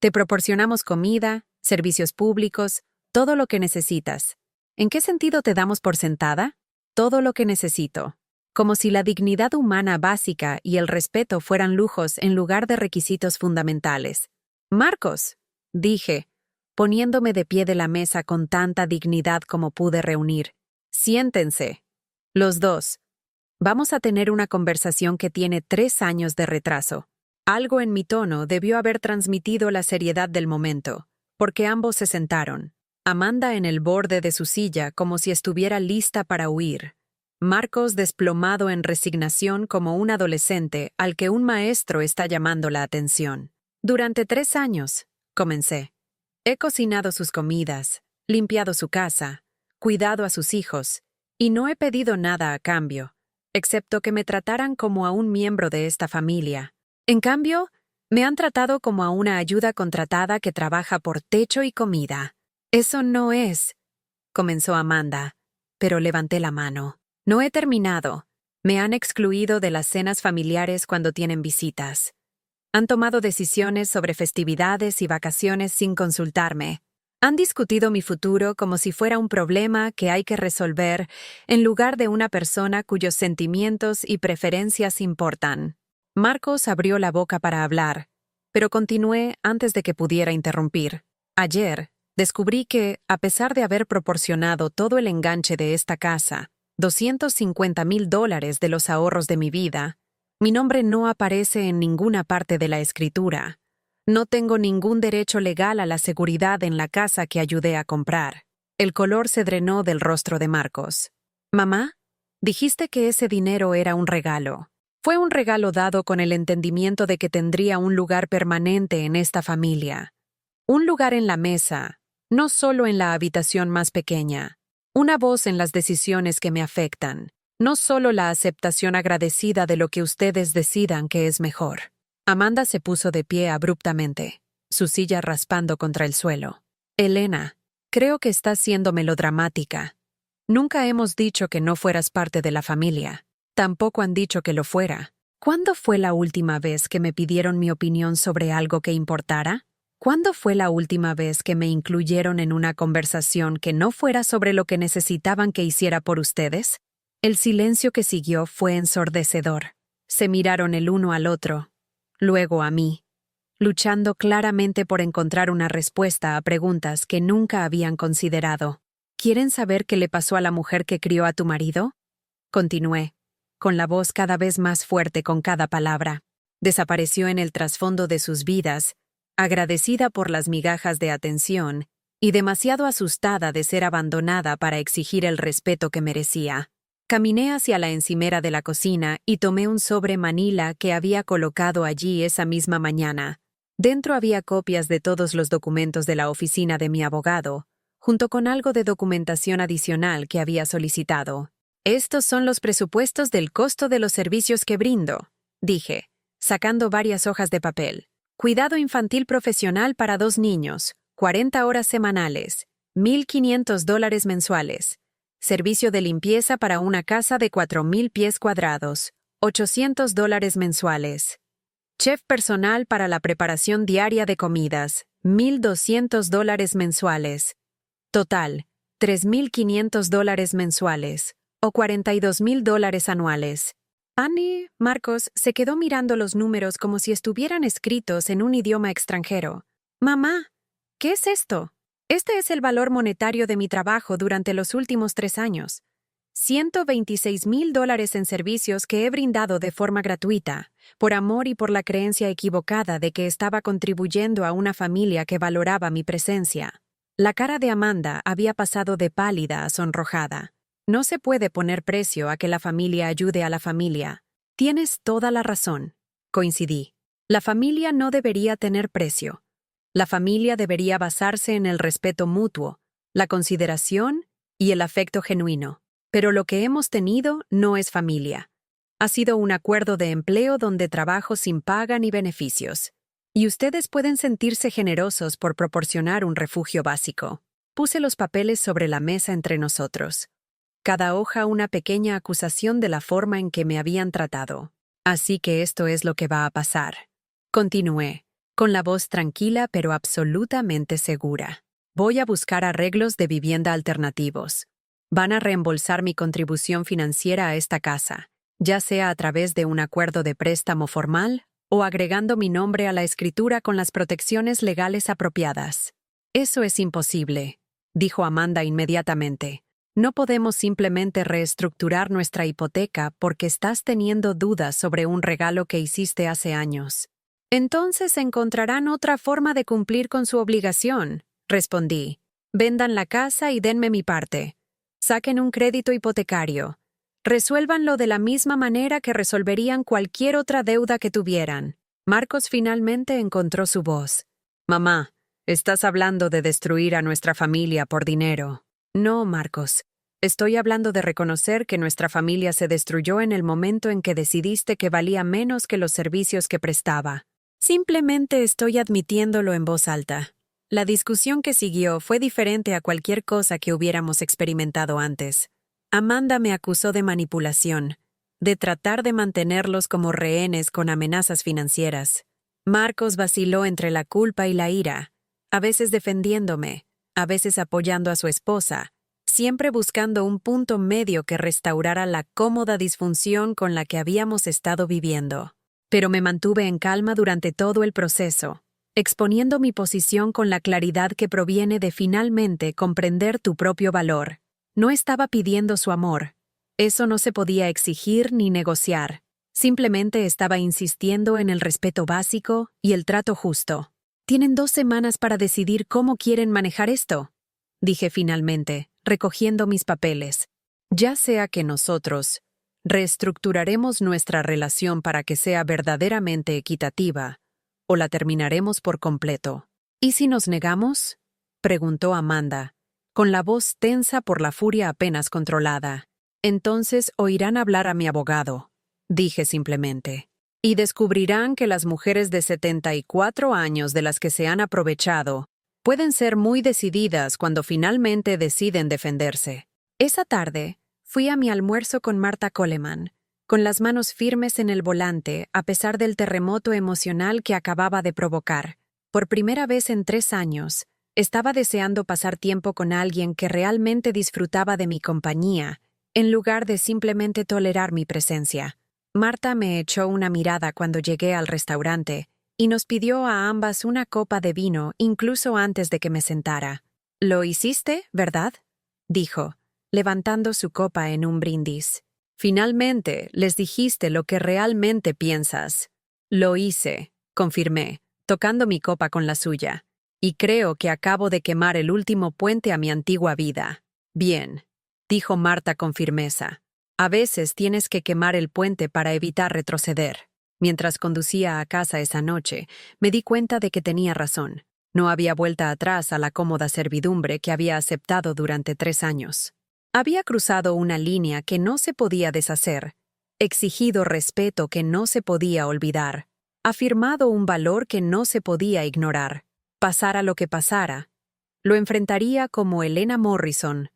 Te proporcionamos comida, servicios públicos, todo lo que necesitas. ¿En qué sentido te damos por sentada? Todo lo que necesito. Como si la dignidad humana básica y el respeto fueran lujos en lugar de requisitos fundamentales. Marcos, dije, poniéndome de pie de la mesa con tanta dignidad como pude reunir. Siéntense. Los dos. Vamos a tener una conversación que tiene 3 años de retraso. Algo en mi tono debió haber transmitido la seriedad del momento, porque ambos se sentaron. Amanda en el borde de su silla como si estuviera lista para huir. Marcos desplomado en resignación como un adolescente al que un maestro está llamando la atención. Durante 3 años, comencé. He cocinado sus comidas, limpiado su casa, cuidado a sus hijos, y no he pedido nada a cambio, excepto que me trataran como a un miembro de esta familia. En cambio, me han tratado como a una ayuda contratada que trabaja por techo y comida. Eso no es, comenzó Amanda, pero levanté la mano. No he terminado. Me han excluido de las cenas familiares cuando tienen visitas. Han tomado decisiones sobre festividades y vacaciones sin consultarme. Han discutido mi futuro como si fuera un problema que hay que resolver en lugar de una persona cuyos sentimientos y preferencias importan. Marcos abrió la boca para hablar, pero continué antes de que pudiera interrumpir. Ayer, descubrí que, a pesar de haber proporcionado todo el enganche de esta casa, $250,000 de los ahorros de mi vida, mi nombre no aparece en ninguna parte de la escritura. No tengo ningún derecho legal a la seguridad en la casa que ayudé a comprar. El color se drenó del rostro de Marcos. Mamá, dijiste que ese dinero era un regalo. Fue un regalo dado con el entendimiento de que tendría un lugar permanente en esta familia. Un lugar en la mesa, no solo en la habitación más pequeña. Una voz en las decisiones que me afectan, no solo la aceptación agradecida de lo que ustedes decidan que es mejor. Amanda se puso de pie abruptamente, su silla raspando contra el suelo. Elena, creo que estás siendo melodramática. Nunca hemos dicho que no fueras parte de la familia. Tampoco han dicho que lo fuera. ¿Cuándo fue la última vez que me pidieron mi opinión sobre algo que importara? ¿Cuándo fue la última vez que me incluyeron en una conversación que no fuera sobre lo que necesitaban que hiciera por ustedes? El silencio que siguió fue ensordecedor. Se miraron el uno al otro, luego a mí, luchando claramente por encontrar una respuesta a preguntas que nunca habían considerado. ¿Quieren saber qué le pasó a la mujer que crió a tu marido? Continué, con la voz cada vez más fuerte con cada palabra. Desapareció en el trasfondo de sus vidas, agradecida por las migajas de atención y demasiado asustada de ser abandonada para exigir el respeto que merecía. Caminé hacia la encimera de la cocina y tomé un sobre manila que había colocado allí esa misma mañana. Dentro había copias de todos los documentos de la oficina de mi abogado, junto con algo de documentación adicional que había solicitado. Estos son los presupuestos del costo de los servicios que brindo, dije, sacando varias hojas de papel. Cuidado infantil profesional para 2 niños, 40 horas semanales, $1,500 mensuales. Servicio de limpieza para una casa de 4,000 pies cuadrados, $800 mensuales. Chef personal para la preparación diaria de comidas, $1,200 mensuales. Total, $3,500 mensuales, o $42,000 anuales. Annie, Marcos, se quedó mirando los números como si estuvieran escritos en un idioma extranjero. Mamá, ¿qué es esto? Este es el valor monetario de mi trabajo durante los últimos 3 años. $126,000 en servicios que he brindado de forma gratuita, por amor y por la creencia equivocada de que estaba contribuyendo a una familia que valoraba mi presencia. La cara de Amanda había pasado de pálida a sonrojada. No se puede poner precio a que la familia ayude a la familia. Tienes toda la razón. Coincidí. La familia no debería tener precio. La familia debería basarse en el respeto mutuo, la consideración y el afecto genuino. Pero lo que hemos tenido no es familia. Ha sido un acuerdo de empleo donde trabajo sin paga ni beneficios. Y ustedes pueden sentirse generosos por proporcionar un refugio básico. Puse los papeles sobre la mesa entre nosotros. Cada hoja una pequeña acusación de la forma en que me habían tratado. Así que esto es lo que va a pasar. Continué, con la voz tranquila pero absolutamente segura. Voy a buscar arreglos de vivienda alternativos. Van a reembolsar mi contribución financiera a esta casa, ya sea a través de un acuerdo de préstamo formal o agregando mi nombre a la escritura con las protecciones legales apropiadas. Eso es imposible, dijo Amanda inmediatamente. No podemos simplemente reestructurar nuestra hipoteca porque estás teniendo dudas sobre un regalo que hiciste hace años. Entonces encontrarán otra forma de cumplir con su obligación, respondí. Vendan la casa y denme mi parte. Saquen un crédito hipotecario. Resuélvanlo de la misma manera que resolverían cualquier otra deuda que tuvieran. Marcos finalmente encontró su voz. Mamá, estás hablando de destruir a nuestra familia por dinero. No, Marcos. Estoy hablando de reconocer que nuestra familia se destruyó en el momento en que decidiste que valía menos que los servicios que prestaba. Simplemente estoy admitiéndolo en voz alta. La discusión que siguió fue diferente a cualquier cosa que hubiéramos experimentado antes. Amanda me acusó de manipulación, de tratar de mantenerlos como rehenes con amenazas financieras. Marcos vaciló entre la culpa y la ira, a veces defendiéndome, a veces apoyando a su esposa, siempre buscando un punto medio que restaurara la cómoda disfunción con la que habíamos estado viviendo. pero me mantuve en calma durante todo el proceso, exponiendo mi posición con la claridad que proviene de finalmente comprender tu propio valor. No estaba pidiendo su amor. Eso no se podía exigir ni negociar. Simplemente estaba insistiendo en el respeto básico y el trato justo. «Tienen 2 semanas para decidir cómo quieren manejar esto», dije finalmente, recogiendo mis papeles. «Ya sea que nosotros reestructuraremos nuestra relación para que sea verdaderamente equitativa, o la terminaremos por completo». «¿Y si nos negamos?», preguntó Amanda, con la voz tensa por la furia apenas controlada. «Entonces oirán hablar a mi abogado», dije simplemente. «Y descubrirán que las mujeres de 74 años de las que se han aprovechado pueden ser muy decididas cuando finalmente deciden defenderse». Esa tarde, fui a mi almuerzo con Martha Coleman, con las manos firmes en el volante a pesar del terremoto emocional que acababa de provocar. Por primera vez en 3 años, estaba deseando pasar tiempo con alguien que realmente disfrutaba de mi compañía, en lugar de simplemente tolerar mi presencia. Martha me echó una mirada cuando llegué al restaurante y nos pidió a ambas una copa de vino incluso antes de que me sentara. «¿Lo hiciste, verdad?», dijo, levantando su copa en un brindis. «Finalmente les dijiste lo que realmente piensas». «Lo hice», confirmé, tocando mi copa con la suya. «Y creo que acabo de quemar el último puente a mi antigua vida». «Bien», dijo Martha con firmeza. «A veces tienes que quemar el puente para evitar retroceder». Mientras conducía a casa esa noche, me di cuenta de que tenía razón. No había vuelta atrás a la cómoda servidumbre que había aceptado durante 3 años. Había cruzado una línea que no se podía deshacer, exigido respeto que no se podía olvidar, afirmado un valor que no se podía ignorar. Pasara lo que pasara, lo enfrentaría como Elena Morrison,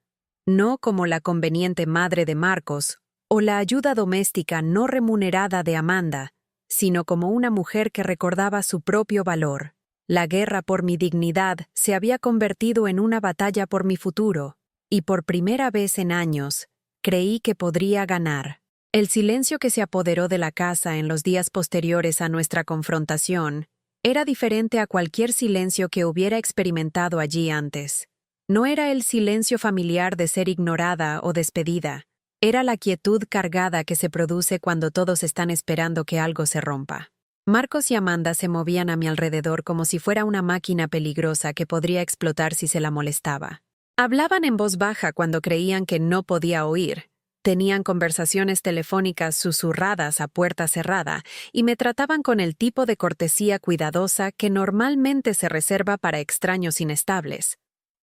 no como la conveniente madre de Marcos o la ayuda doméstica no remunerada de Amanda, sino como una mujer que recordaba su propio valor. La guerra por mi dignidad se había convertido en una batalla por mi futuro, y por primera vez en años, creí que podría ganar. El silencio que se apoderó de la casa en los días posteriores a nuestra confrontación era diferente a cualquier silencio que hubiera experimentado allí antes. No era el silencio familiar de ser ignorada o despedida. Era la quietud cargada que se produce cuando todos están esperando que algo se rompa. Marcos y Amanda se movían a mi alrededor como si fuera una máquina peligrosa que podría explotar si se la molestaba. Hablaban en voz baja cuando creían que no podía oír. Tenían conversaciones telefónicas susurradas a puerta cerrada y me trataban con el tipo de cortesía cuidadosa que normalmente se reserva para extraños inestables.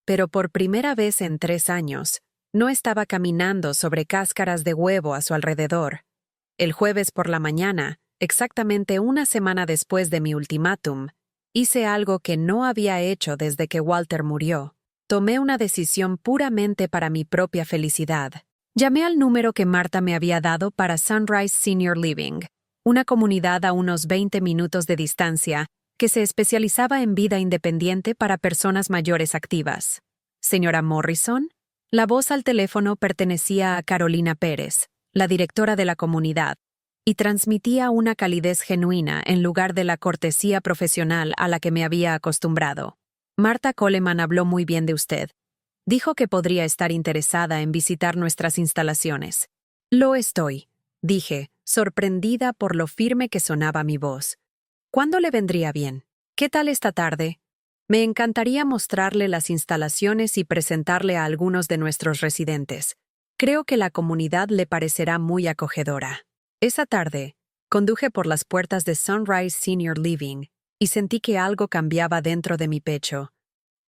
Pero por primera vez en 3 años, no estaba caminando sobre cáscaras de huevo a su alrededor. El jueves por la mañana, exactamente una semana después de mi ultimátum, hice algo que no había hecho desde que Walter murió. Tomé una decisión puramente para mi propia felicidad. Llamé al número que Martha me había dado para Sunrise Senior Living, una comunidad a unos 20 minutos de distancia que se especializaba en vida independiente para personas mayores activas. «¿Señora Morrison?». La voz al teléfono pertenecía a Carolina Pérez, la directora de la comunidad, y transmitía una calidez genuina en lugar de la cortesía profesional a la que me había acostumbrado. «Martha Coleman habló muy bien de usted. Dijo que podría estar interesada en visitar nuestras instalaciones». «Lo estoy», dije, sorprendida por lo firme que sonaba mi voz. «¿Cuándo le vendría bien? ¿Qué tal esta tarde? Me encantaría mostrarle las instalaciones y presentarle a algunos de nuestros residentes. Creo que la comunidad le parecerá muy acogedora». Esa tarde, conduje por las puertas de Sunrise Senior Living y sentí que algo cambiaba dentro de mi pecho.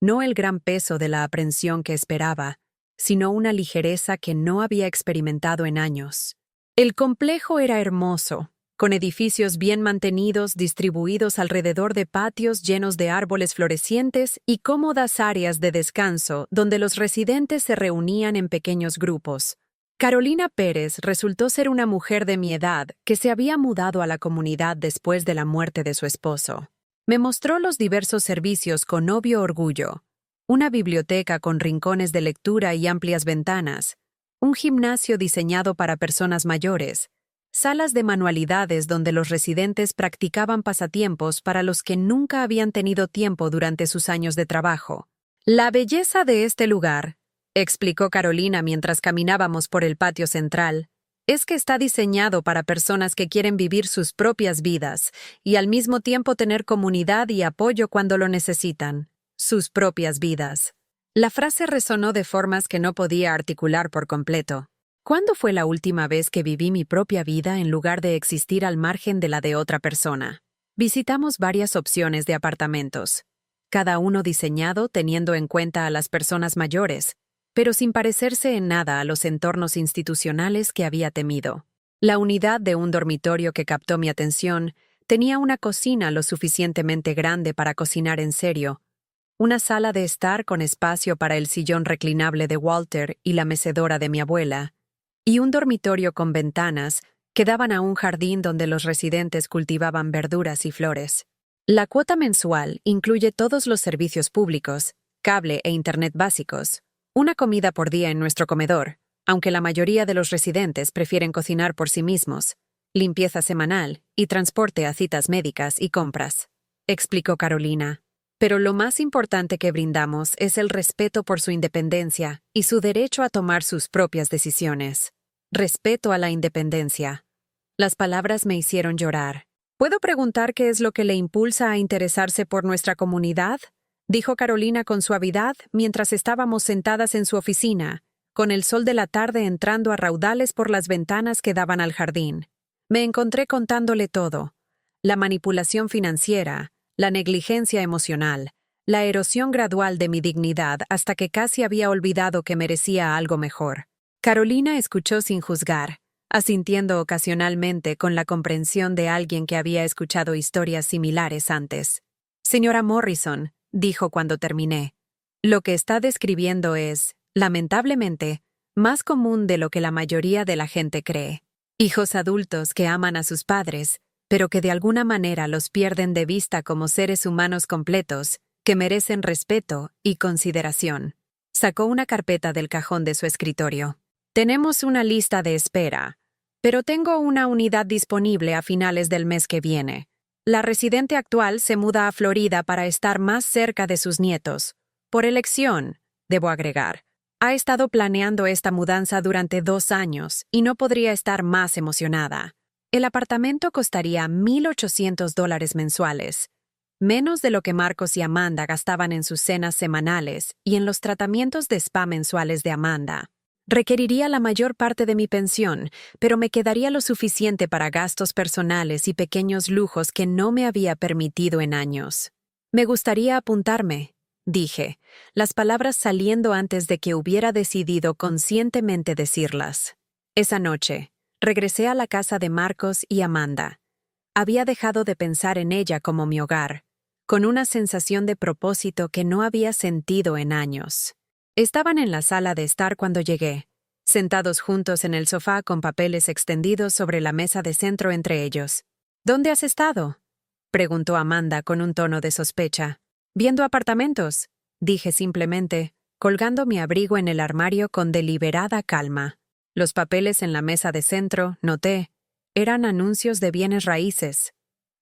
No el gran peso de la aprensión que esperaba, sino una ligereza que no había experimentado en años. El complejo era hermoso, con edificios bien mantenidos distribuidos alrededor de patios llenos de árboles florecientes y cómodas áreas de descanso donde los residentes se reunían en pequeños grupos. Carolina Pérez resultó ser una mujer de mi edad que se había mudado a la comunidad después de la muerte de su esposo. Me mostró los diversos servicios con obvio orgullo: una biblioteca con rincones de lectura y amplias ventanas, un gimnasio diseñado para personas mayores, salas de manualidades donde los residentes practicaban pasatiempos para los que nunca habían tenido tiempo durante sus años de trabajo. La belleza de este lugar, explicó Carolina mientras caminábamos por el patio central, es que está diseñado para personas que quieren vivir sus propias vidas y al mismo tiempo tener comunidad y apoyo cuando lo necesitan. Sus propias vidas. La frase resonó de formas que no podía articular por completo. ¿Cuándo fue la última vez que viví mi propia vida en lugar de existir al margen de la de otra persona? Visitamos varias opciones de apartamentos, cada uno diseñado teniendo en cuenta a las personas mayores, pero sin parecerse en nada a los entornos institucionales que había temido. La unidad de un dormitorio que captó mi atención tenía una cocina lo suficientemente grande para cocinar en serio, una sala de estar con espacio para el sillón reclinable de Walter y la mecedora de mi abuela, y un dormitorio con ventanas que daban a un jardín donde los residentes cultivaban verduras y flores. La cuota mensual incluye todos los servicios públicos, cable e internet básicos, una comida por día en nuestro comedor, aunque la mayoría de los residentes prefieren cocinar por sí mismos, limpieza semanal y transporte a citas médicas y compras, explicó Carolina. Pero lo más importante que brindamos es el respeto por su independencia y su derecho a tomar sus propias decisiones. Respeto a la independencia. Las palabras me hicieron llorar. ¿Puedo preguntar qué es lo que le impulsa a interesarse por nuestra comunidad?, dijo Carolina con suavidad mientras estábamos sentadas en su oficina, con el sol de la tarde entrando a raudales por las ventanas que daban al jardín. Me encontré contándole todo: la manipulación financiera, la negligencia emocional, la erosión gradual de mi dignidad hasta que casi había olvidado que merecía algo mejor. Carolina escuchó sin juzgar, asintiendo ocasionalmente con la comprensión de alguien que había escuchado historias similares antes. Señora Morrison, dijo cuando terminé, lo que está describiendo es, lamentablemente, más común de lo que la mayoría de la gente cree. Hijos adultos que aman a sus padres, pero que de alguna manera los pierden de vista como seres humanos completos, que merecen respeto y consideración. Sacó una carpeta del cajón de su escritorio. Tenemos una lista de espera, pero tengo una unidad disponible a finales del mes que viene. La residente actual se muda a Florida para estar más cerca de sus nietos. Por elección, debo agregar. Ha estado planeando esta mudanza durante 2 años y no podría estar más emocionada. El apartamento costaría $1,800 mensuales, menos de lo que Marcos y Amanda gastaban en sus cenas semanales y en los tratamientos de spa mensuales de Amanda. Requeriría la mayor parte de mi pensión, pero me quedaría lo suficiente para gastos personales y pequeños lujos que no me había permitido en años. Me gustaría apuntarme, dije, las palabras saliendo antes de que hubiera decidido conscientemente decirlas. Esa noche, regresé a la casa de Marcos y Amanda. Había dejado de pensar en ella como mi hogar, con una sensación de propósito que no había sentido en años. Estaban en la sala de estar cuando llegué, sentados juntos en el sofá con papeles extendidos sobre la mesa de centro entre ellos. ¿Dónde has estado?, preguntó Amanda con un tono de sospecha. «Viendo apartamentos», dije simplemente, colgando mi abrigo en el armario con deliberada calma. Los papeles en la mesa de centro, noté, eran anuncios de bienes raíces.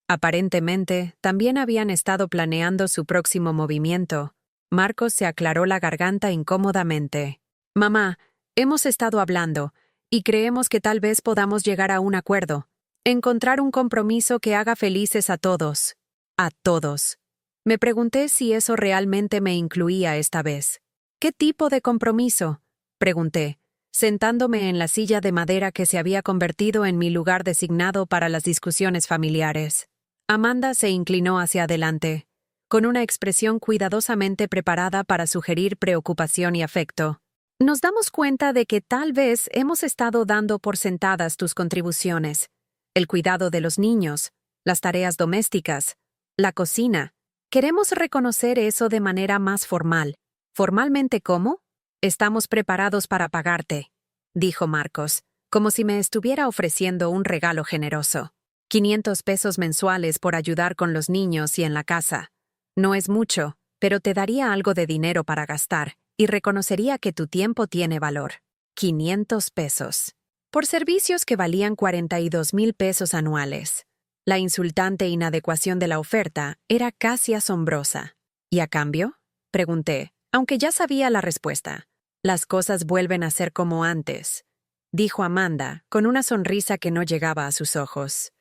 Aparentemente, también habían estado planeando su próximo movimiento. Marcos se aclaró la garganta incómodamente. «Mamá, hemos estado hablando, y creemos que tal vez podamos llegar a un acuerdo. Encontrar un compromiso que haga felices a todos. A todos». Me pregunté si eso realmente me incluía esta vez. «¿Qué tipo de compromiso?», pregunté, sentándome en la silla de madera que se había convertido en mi lugar designado para las discusiones familiares. Amanda se inclinó hacia adelante, con una expresión cuidadosamente preparada para sugerir preocupación y afecto. «Nos damos cuenta de que tal vez hemos estado dando por sentadas tus contribuciones, el cuidado de los niños, las tareas domésticas, la cocina. Queremos reconocer eso de manera más formal». «¿Formalmente cómo?». «Estamos preparados para pagarte», dijo Marcos, como si me estuviera ofreciendo un regalo generoso. $500 mensuales por ayudar con los niños y en la casa. No es mucho, pero te daría algo de dinero para gastar y reconocería que tu tiempo tiene valor. $500. por servicios que valían 42,000 pesos anuales. La insultante inadecuación de la oferta era casi asombrosa. ¿Y a cambio? Pregunté, aunque ya sabía la respuesta. Las cosas vuelven a ser como antes, dijo Amanda, con una sonrisa que no llegaba a sus ojos.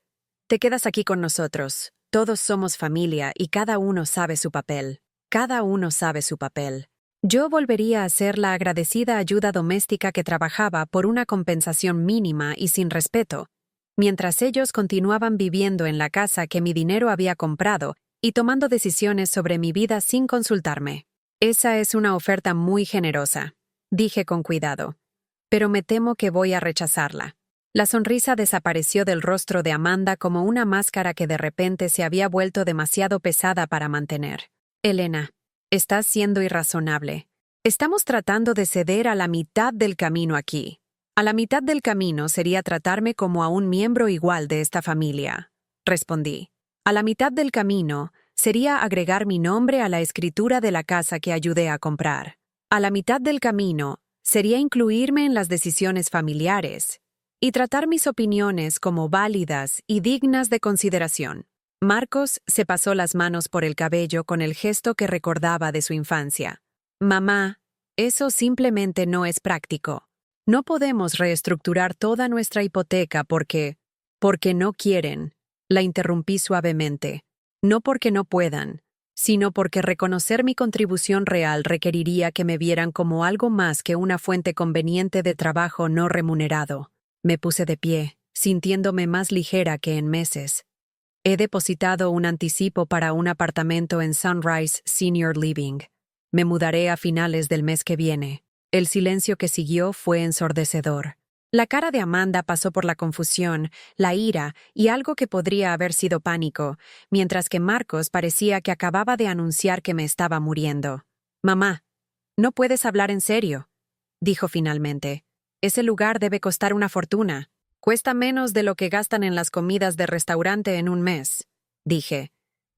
Te quedas aquí con nosotros. Todos somos familia y cada uno sabe su papel. Cada uno sabe su papel. Yo volvería a ser la agradecida ayuda doméstica que trabajaba por una compensación mínima y sin respeto, mientras ellos continuaban viviendo en la casa que mi dinero había comprado y tomando decisiones sobre mi vida sin consultarme. Esa es una oferta muy generosa, dije con cuidado, pero me temo que voy a rechazarla. La sonrisa desapareció del rostro de Amanda como una máscara que de repente se había vuelto demasiado pesada para mantener. Elena, estás siendo irrazonable. Estamos tratando de ceder a la mitad del camino aquí. A la mitad del camino sería tratarme como a un miembro igual de esta familia, respondí. A la mitad del camino sería agregar mi nombre a la escritura de la casa que ayudé a comprar. A la mitad del camino sería incluirme en las decisiones familiares y tratar mis opiniones como válidas y dignas de consideración. Marcos se pasó las manos por el cabello con el gesto que recordaba de su infancia. Mamá, eso simplemente no es práctico. No podemos reestructurar toda nuestra hipoteca porque no quieren. La interrumpí suavemente. No porque no puedan, sino porque reconocer mi contribución real requeriría que me vieran como algo más que una fuente conveniente de trabajo no remunerado. Me puse de pie, sintiéndome más ligera que en meses. He depositado un anticipo para un apartamento en Sunrise Senior Living. Me mudaré a finales del mes que viene. El silencio que siguió fue ensordecedor. La cara de Amanda pasó por la confusión, la ira y algo que podría haber sido pánico, mientras que Marcos parecía que acababa de anunciar que me estaba muriendo. Mamá, no puedes hablar en serio, dijo finalmente. Ese lugar debe costar una fortuna. Cuesta menos de lo que gastan en las comidas de restaurante en un mes, dije.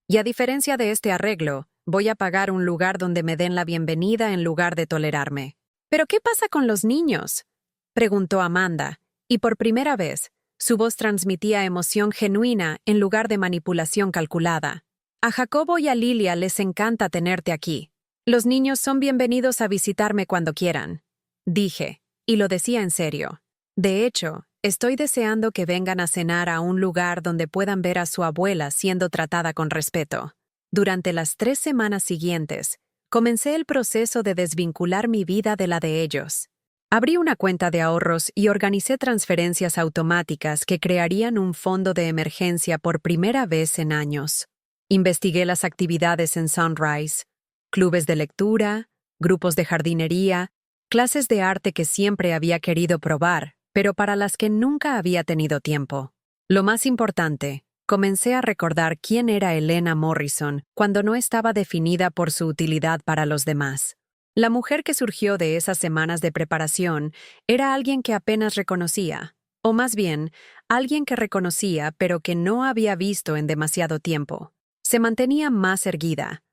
Y a diferencia de este arreglo, voy a pagar un lugar donde me den la bienvenida en lugar de tolerarme. ¿Pero qué pasa con los niños?, preguntó Amanda, y por primera vez, su voz transmitía emoción genuina en lugar de manipulación calculada. A Jacobo y a Lilia les encanta tenerte aquí. Los niños son bienvenidos a visitarme cuando quieran, dije, y lo decía en serio. De hecho, estoy deseando que vengan a cenar a un lugar donde puedan ver a su abuela siendo tratada con respeto. Durante las 3 semanas siguientes, comencé el proceso de desvincular mi vida de la de ellos. Abrí una cuenta de ahorros y organicé transferencias automáticas que crearían un fondo de emergencia por primera vez en años. Investigué las actividades en Sunrise, clubes de lectura, grupos de jardinería, clases de arte que siempre había querido probar, pero para las que nunca había tenido tiempo. Lo más importante, comencé a recordar quién era Elena Morrison cuando no estaba definida por su utilidad para los demás. La mujer que surgió de esas semanas de preparación era alguien que apenas reconocía, o más bien, alguien que reconocía pero que no había visto en demasiado tiempo. Se mantenía más erguida,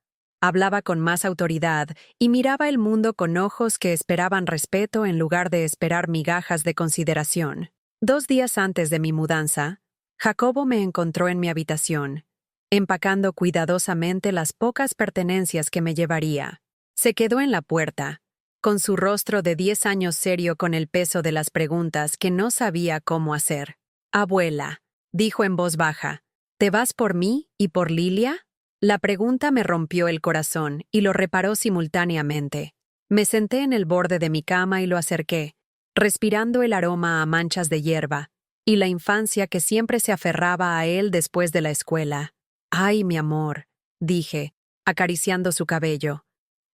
hablaba con más autoridad y miraba el mundo con ojos que esperaban respeto en lugar de esperar migajas de consideración. 2 días antes de mi mudanza, Jacobo me encontró en mi habitación, empacando cuidadosamente las pocas pertenencias que me llevaría. Se quedó en la puerta, con su rostro de 10 años serio con el peso de las preguntas que no sabía cómo hacer. «Abuela», dijo en voz baja, «¿te vas por mí y por Lilia?» La pregunta me rompió el corazón y lo reparó simultáneamente. Me senté en el borde de mi cama y lo acerqué, respirando el aroma a manchas de hierba y la infancia que siempre se aferraba a él después de la escuela. «Ay, mi amor», dije, acariciando su cabello.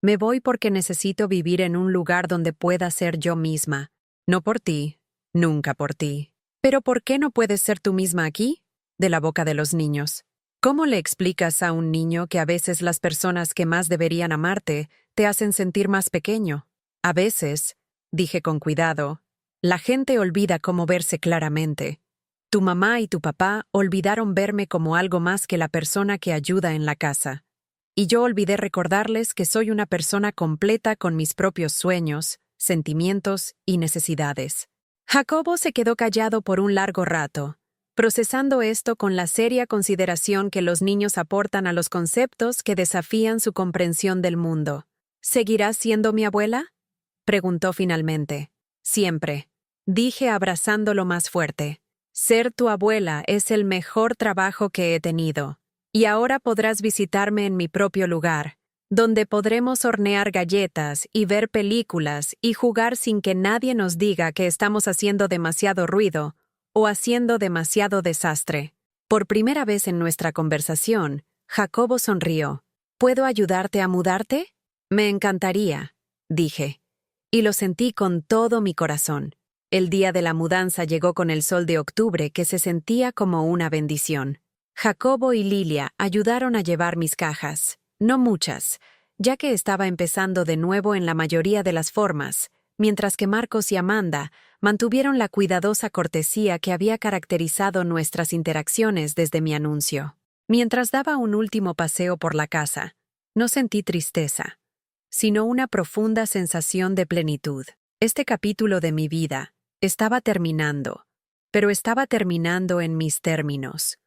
«Me voy porque necesito vivir en un lugar donde pueda ser yo misma. No por ti, nunca por ti». «¿Pero por qué no puedes ser tú misma aquí?» De la boca de los niños. ¿Cómo le explicas a un niño que a veces las personas que más deberían amarte te hacen sentir más pequeño? A veces, dije con cuidado, la gente olvida cómo verse claramente. Tu mamá y tu papá olvidaron verme como algo más que la persona que ayuda en la casa. Y yo olvidé recordarles que soy una persona completa con mis propios sueños, sentimientos y necesidades. Jacobo se quedó callado por un largo rato, procesando esto con la seria consideración que los niños aportan a los conceptos que desafían su comprensión del mundo. ¿Seguirás siendo mi abuela?, preguntó finalmente. Siempre, dije abrazándolo más fuerte. Ser tu abuela es el mejor trabajo que he tenido. Y ahora podrás visitarme en mi propio lugar, donde podremos hornear galletas y ver películas y jugar sin que nadie nos diga que estamos haciendo demasiado ruido o haciendo demasiado desastre. Por primera vez en nuestra conversación, Jacobo sonrió. ¿Puedo ayudarte a mudarte? Me encantaría, dije. Y lo sentí con todo mi corazón. El día de la mudanza llegó con el sol de octubre que se sentía como una bendición. Jacobo y Lilia ayudaron a llevar mis cajas. No muchas, ya que estaba empezando de nuevo en la mayoría de las formas, mientras que Marcos y Amanda mantuvieron la cuidadosa cortesía que había caracterizado nuestras interacciones desde mi anuncio. Mientras daba un último paseo por la casa, no sentí tristeza, sino una profunda sensación de plenitud. Este capítulo de mi vida estaba terminando, pero estaba terminando en mis términos,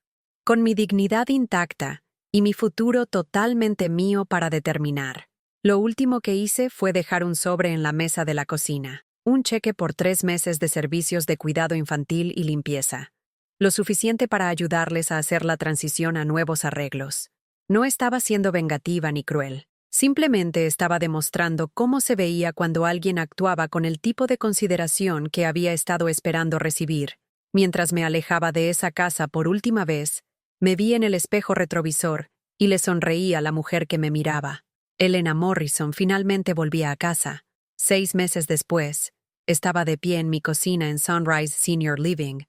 con mi dignidad intacta y mi futuro totalmente mío para determinar. Lo último que hice fue dejar un sobre en la mesa de la cocina, un cheque por 3 meses de servicios de cuidado infantil y limpieza, lo suficiente para ayudarles a hacer la transición a nuevos arreglos. No estaba siendo vengativa ni cruel. Simplemente estaba demostrando cómo se veía cuando alguien actuaba con el tipo de consideración que había estado esperando recibir. Mientras me alejaba de esa casa por última vez, me vi en el espejo retrovisor y le sonreí a la mujer que me miraba. Elena Morrison finalmente volvía a casa. 6 meses después, estaba de pie en mi cocina en Sunrise Senior Living,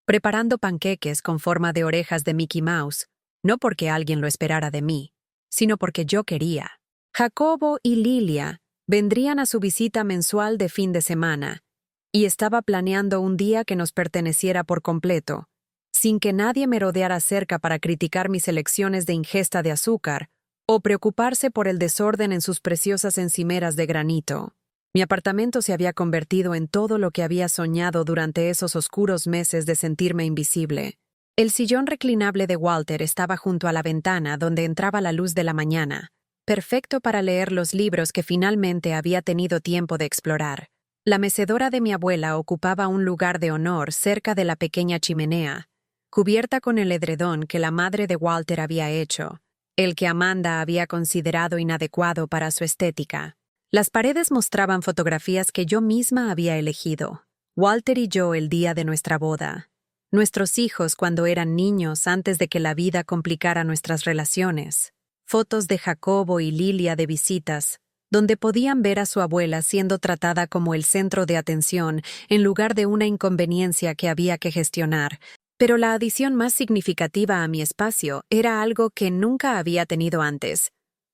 preparando panqueques con forma de orejas de Mickey Mouse, no porque alguien lo esperara de mí, sino porque yo quería. Jacobo y Lilia vendrían a su visita mensual de fin de semana, y estaba planeando un día que nos perteneciera por completo, sin que nadie me rodeara cerca para criticar mis elecciones de ingesta de azúcar o preocuparse por el desorden en sus preciosas encimeras de granito. Mi apartamento se había convertido en todo lo que había soñado durante esos oscuros meses de sentirme invisible. El sillón reclinable de Walter estaba junto a la ventana donde entraba la luz de la mañana, perfecto para leer los libros que finalmente había tenido tiempo de explorar. La mecedora de mi abuela ocupaba un lugar de honor cerca de la pequeña chimenea, cubierta con el edredón que la madre de Walter había hecho, el que Amanda había considerado inadecuado para su estética. Las paredes mostraban fotografías que yo misma había elegido. Walter y yo el día de nuestra boda. Nuestros hijos cuando eran niños antes de que la vida complicara nuestras relaciones. Fotos de Jacobo y Lilia de visitas, donde podían ver a su abuela siendo tratada como el centro de atención en lugar de una inconveniencia que había que gestionar. Pero la adición más significativa a mi espacio era algo que nunca había tenido antes.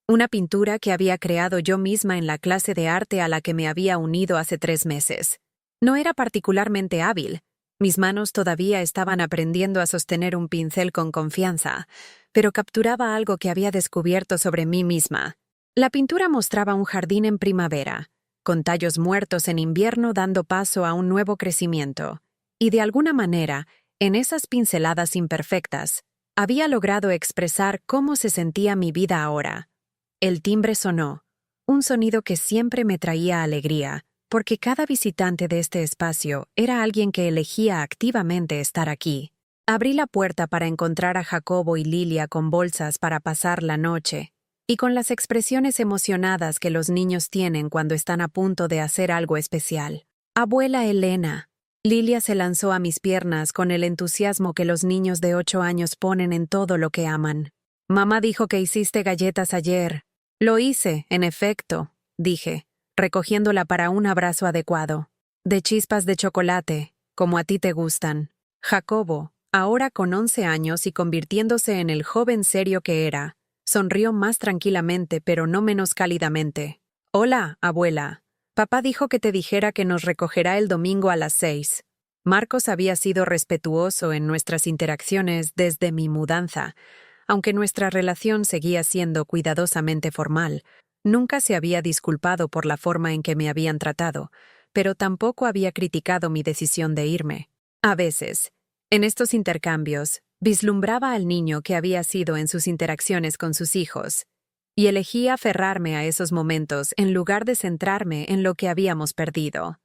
Una pintura que había creado yo misma en la clase de arte a la que me había unido hace 3 meses. No era particularmente hábil. Mis manos todavía estaban aprendiendo a sostener un pincel con confianza, pero capturaba algo que había descubierto sobre mí misma. La pintura mostraba un jardín en primavera, con tallos muertos en invierno dando paso a un nuevo crecimiento. Y de alguna manera, en esas pinceladas imperfectas, había logrado expresar cómo se sentía mi vida ahora. El timbre sonó, un sonido que siempre me traía alegría, porque cada visitante de este espacio era alguien que elegía activamente estar aquí. Abrí la puerta para encontrar a Jacobo y Lilia con bolsas para pasar la noche, y con las expresiones emocionadas que los niños tienen cuando están a punto de hacer algo especial. Abuela Elena. Lilia se lanzó a mis piernas con el entusiasmo que los niños de 8 años ponen en todo lo que aman. Mamá dijo que hiciste galletas ayer. Lo hice, en efecto, dije, recogiéndola para un abrazo adecuado. De chispas de chocolate, como a ti te gustan. Jacobo, ahora con 11 años y convirtiéndose en el joven serio que era, sonrió más tranquilamente pero no menos cálidamente. Hola, abuela. Papá dijo que te dijera que nos recogerá el domingo a las 6. Marcos había sido respetuoso en nuestras interacciones desde mi mudanza. Aunque nuestra relación seguía siendo cuidadosamente formal, nunca se había disculpado por la forma en que me habían tratado, pero tampoco había criticado mi decisión de irme. A veces, en estos intercambios, vislumbraba al niño que había sido en sus interacciones con sus hijos, y elegí aferrarme a esos momentos en lugar de centrarme en lo que habíamos perdido.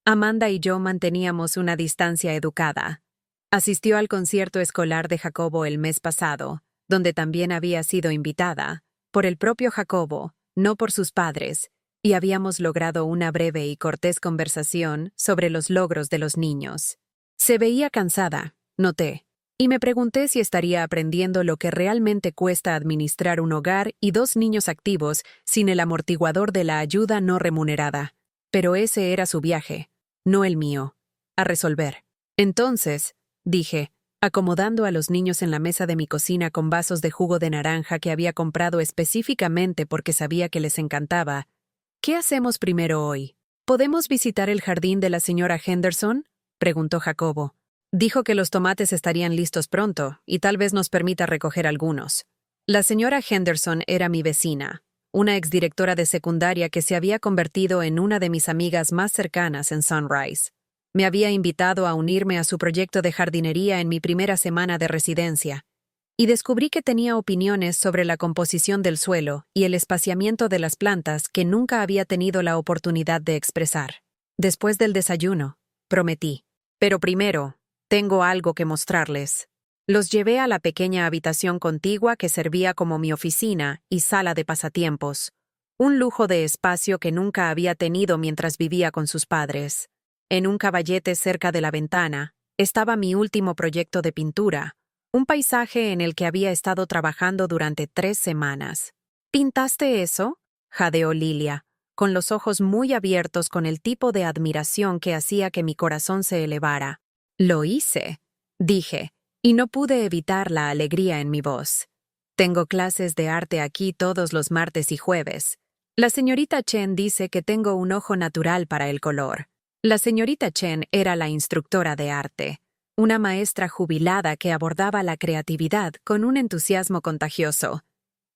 Amanda y yo manteníamos una distancia educada. Asistió al concierto escolar de Jacobo el mes pasado, donde también había sido invitada, por el propio Jacobo, no por sus padres, y habíamos logrado una breve y cortés conversación sobre los logros de los niños. Se veía cansada, noté, y me pregunté si estaría aprendiendo lo que realmente cuesta administrar un hogar y 2 niños activos sin el amortiguador de la ayuda no remunerada. Pero ese era su viaje, no el mío, a resolver. Entonces, dije, acomodando a los niños en la mesa de mi cocina con vasos de jugo de naranja que había comprado específicamente porque sabía que les encantaba, ¿qué hacemos primero hoy? ¿Podemos visitar el jardín de la señora Henderson?, preguntó Jacobo. Dijo que los tomates estarían listos pronto y tal vez nos permita recoger algunos. La señora Henderson era mi vecina, una exdirectora de secundaria que se había convertido en una de mis amigas más cercanas en Sunrise. Me había invitado a unirme a su proyecto de jardinería en mi primera semana de residencia, y descubrí que tenía opiniones sobre la composición del suelo y el espaciamiento de las plantas que nunca había tenido la oportunidad de expresar. Después del desayuno, prometí. Pero primero, tengo algo que mostrarles. Los llevé a la pequeña habitación contigua que servía como mi oficina y sala de pasatiempos, un lujo de espacio que nunca había tenido mientras vivía con sus padres. En un caballete cerca de la ventana estaba mi último proyecto de pintura, un paisaje en el que había estado trabajando durante 3 semanas. ¿Pintaste eso?, jadeó Lilia, con los ojos muy abiertos con el tipo de admiración que hacía que mi corazón se elevara. Lo hice, dije, y no pude evitar la alegría en mi voz. Tengo clases de arte aquí todos los martes y jueves. La señorita Chen dice que tengo un ojo natural para el color. La señorita Chen era la instructora de arte, una maestra jubilada que abordaba la creatividad con un entusiasmo contagioso.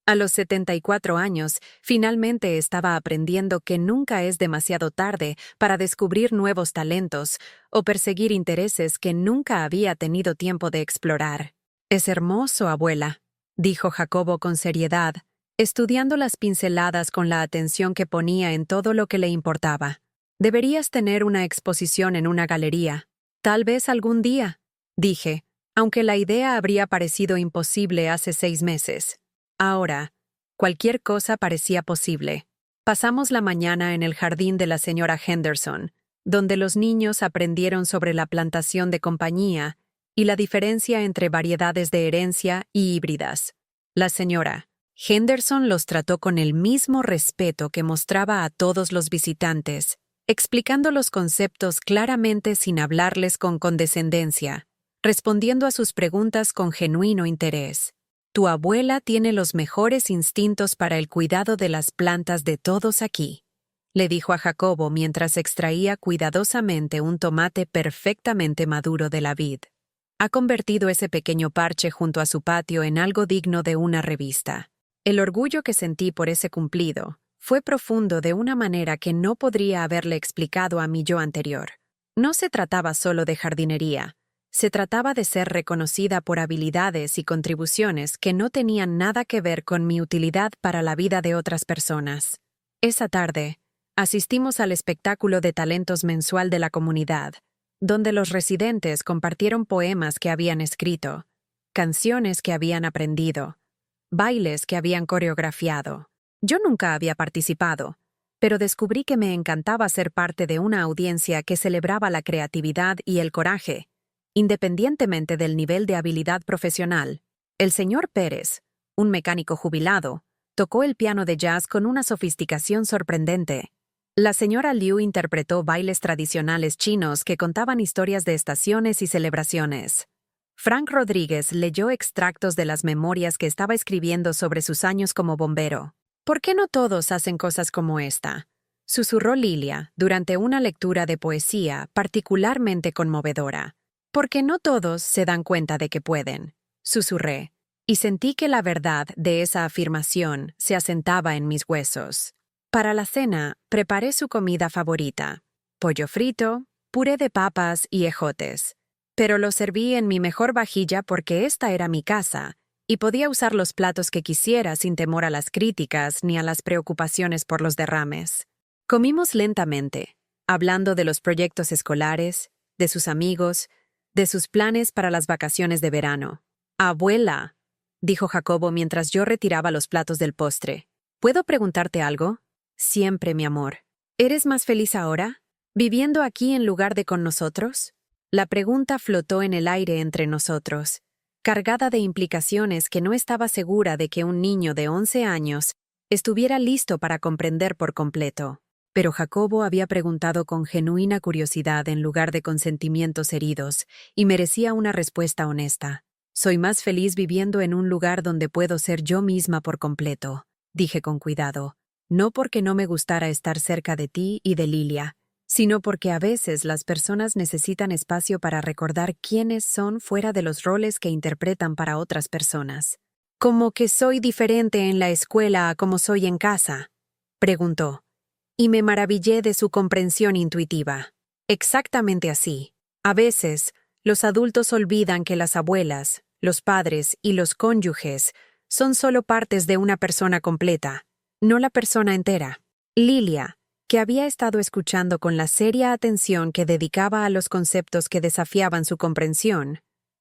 A los 74 años, finalmente estaba aprendiendo que nunca es demasiado tarde para descubrir nuevos talentos o perseguir intereses que nunca había tenido tiempo de explorar. «Es hermoso, abuela», dijo Jacobo con seriedad, estudiando las pinceladas con la atención que ponía en todo lo que le importaba. «Deberías tener una exposición en una galería. Tal vez algún día», dije, aunque la idea habría parecido imposible hace 6 meses. Ahora, cualquier cosa parecía posible. Pasamos la mañana en el jardín de la señora Henderson, donde los niños aprendieron sobre la plantación de compañía y la diferencia entre variedades de herencia y híbridas. La señora Henderson los trató con el mismo respeto que mostraba a todos los visitantes, explicando los conceptos claramente sin hablarles con condescendencia, respondiendo a sus preguntas con genuino interés. Tu abuela tiene los mejores instintos para el cuidado de las plantas de todos aquí, le dijo a Jacobo mientras extraía cuidadosamente un tomate perfectamente maduro de la vid. Ha convertido ese pequeño parche junto a su patio en algo digno de una revista. El orgullo que sentí por ese cumplido fue profundo de una manera que no podría haberle explicado a mi yo anterior. No se trataba solo de jardinería. Se trataba de ser reconocida por habilidades y contribuciones que no tenían nada que ver con mi utilidad para la vida de otras personas. Esa tarde, asistimos al espectáculo de talentos mensual de la comunidad, donde los residentes compartieron poemas que habían escrito, canciones que habían aprendido, bailes que habían coreografiado. Yo nunca había participado, pero descubrí que me encantaba ser parte de una audiencia que celebraba la creatividad y el coraje, independientemente del nivel de habilidad profesional. El señor Pérez, un mecánico jubilado, tocó el piano de jazz con una sofisticación sorprendente. La señora Liu interpretó bailes tradicionales chinos que contaban historias de estaciones y celebraciones. Frank Rodríguez leyó extractos de las memorias que estaba escribiendo sobre sus años como bombero. ¿Por qué no todos hacen cosas como esta?, susurró Lilia durante una lectura de poesía particularmente conmovedora. Porque no todos se dan cuenta de que pueden, susurré, y sentí que la verdad de esa afirmación se asentaba en mis huesos. Para la cena, preparé su comida favorita, pollo frito, puré de papas y ejotes. Pero lo serví en mi mejor vajilla porque esta era mi casa, y podía usar los platos que quisiera sin temor a las críticas ni a las preocupaciones por los derrames. Comimos lentamente, hablando de los proyectos escolares, de sus amigos, de sus planes para las vacaciones de verano. «Abuela», dijo Jacobo mientras yo retiraba los platos del postre, «¿puedo preguntarte algo?» «Siempre, mi amor. ¿Eres más feliz ahora, viviendo aquí en lugar de con nosotros?» La pregunta flotó en el aire entre nosotros, cargada de implicaciones que no estaba segura de que un niño de 11 años estuviera listo para comprender por completo. Pero Jacobo había preguntado con genuina curiosidad en lugar de con sentimientos heridos, y merecía una respuesta honesta. «Soy más feliz viviendo en un lugar donde puedo ser yo misma por completo», dije con cuidado. «No porque no me gustara estar cerca de ti y de Lilia, sino porque a veces las personas necesitan espacio para recordar quiénes son fuera de los roles que interpretan para otras personas». «¿Como que soy diferente en la escuela a como soy en casa?», preguntó, y me maravillé de su comprensión intuitiva. Exactamente así. A veces, los adultos olvidan que las abuelas, los padres y los cónyuges son solo partes de una persona completa, no la persona entera. Lilia, que había estado escuchando con la seria atención que dedicaba a los conceptos que desafiaban su comprensión,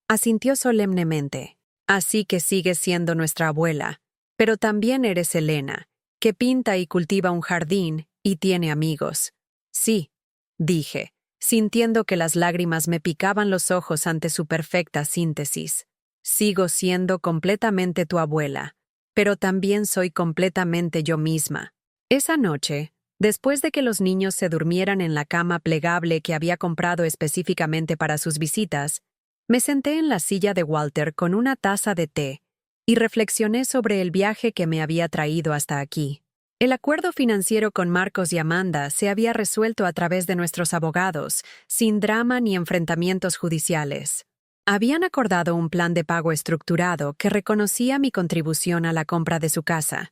asintió solemnemente. «Así que sigues siendo nuestra abuela, pero también eres Elena, que pinta y cultiva un jardín y tiene amigos». «Sí», dije, sintiendo que las lágrimas me picaban los ojos ante su perfecta síntesis. «Sigo siendo completamente tu abuela, pero también soy completamente yo misma». Esa noche, después de que los niños se durmieran en la cama plegable que había comprado específicamente para sus visitas, me senté en la silla de Walter con una taza de té y reflexioné sobre el viaje que me había traído hasta aquí. El acuerdo financiero con Marcos y Amanda se había resuelto a través de nuestros abogados, sin drama ni enfrentamientos judiciales. Habían acordado un plan de pago estructurado que reconocía mi contribución a la compra de su casa,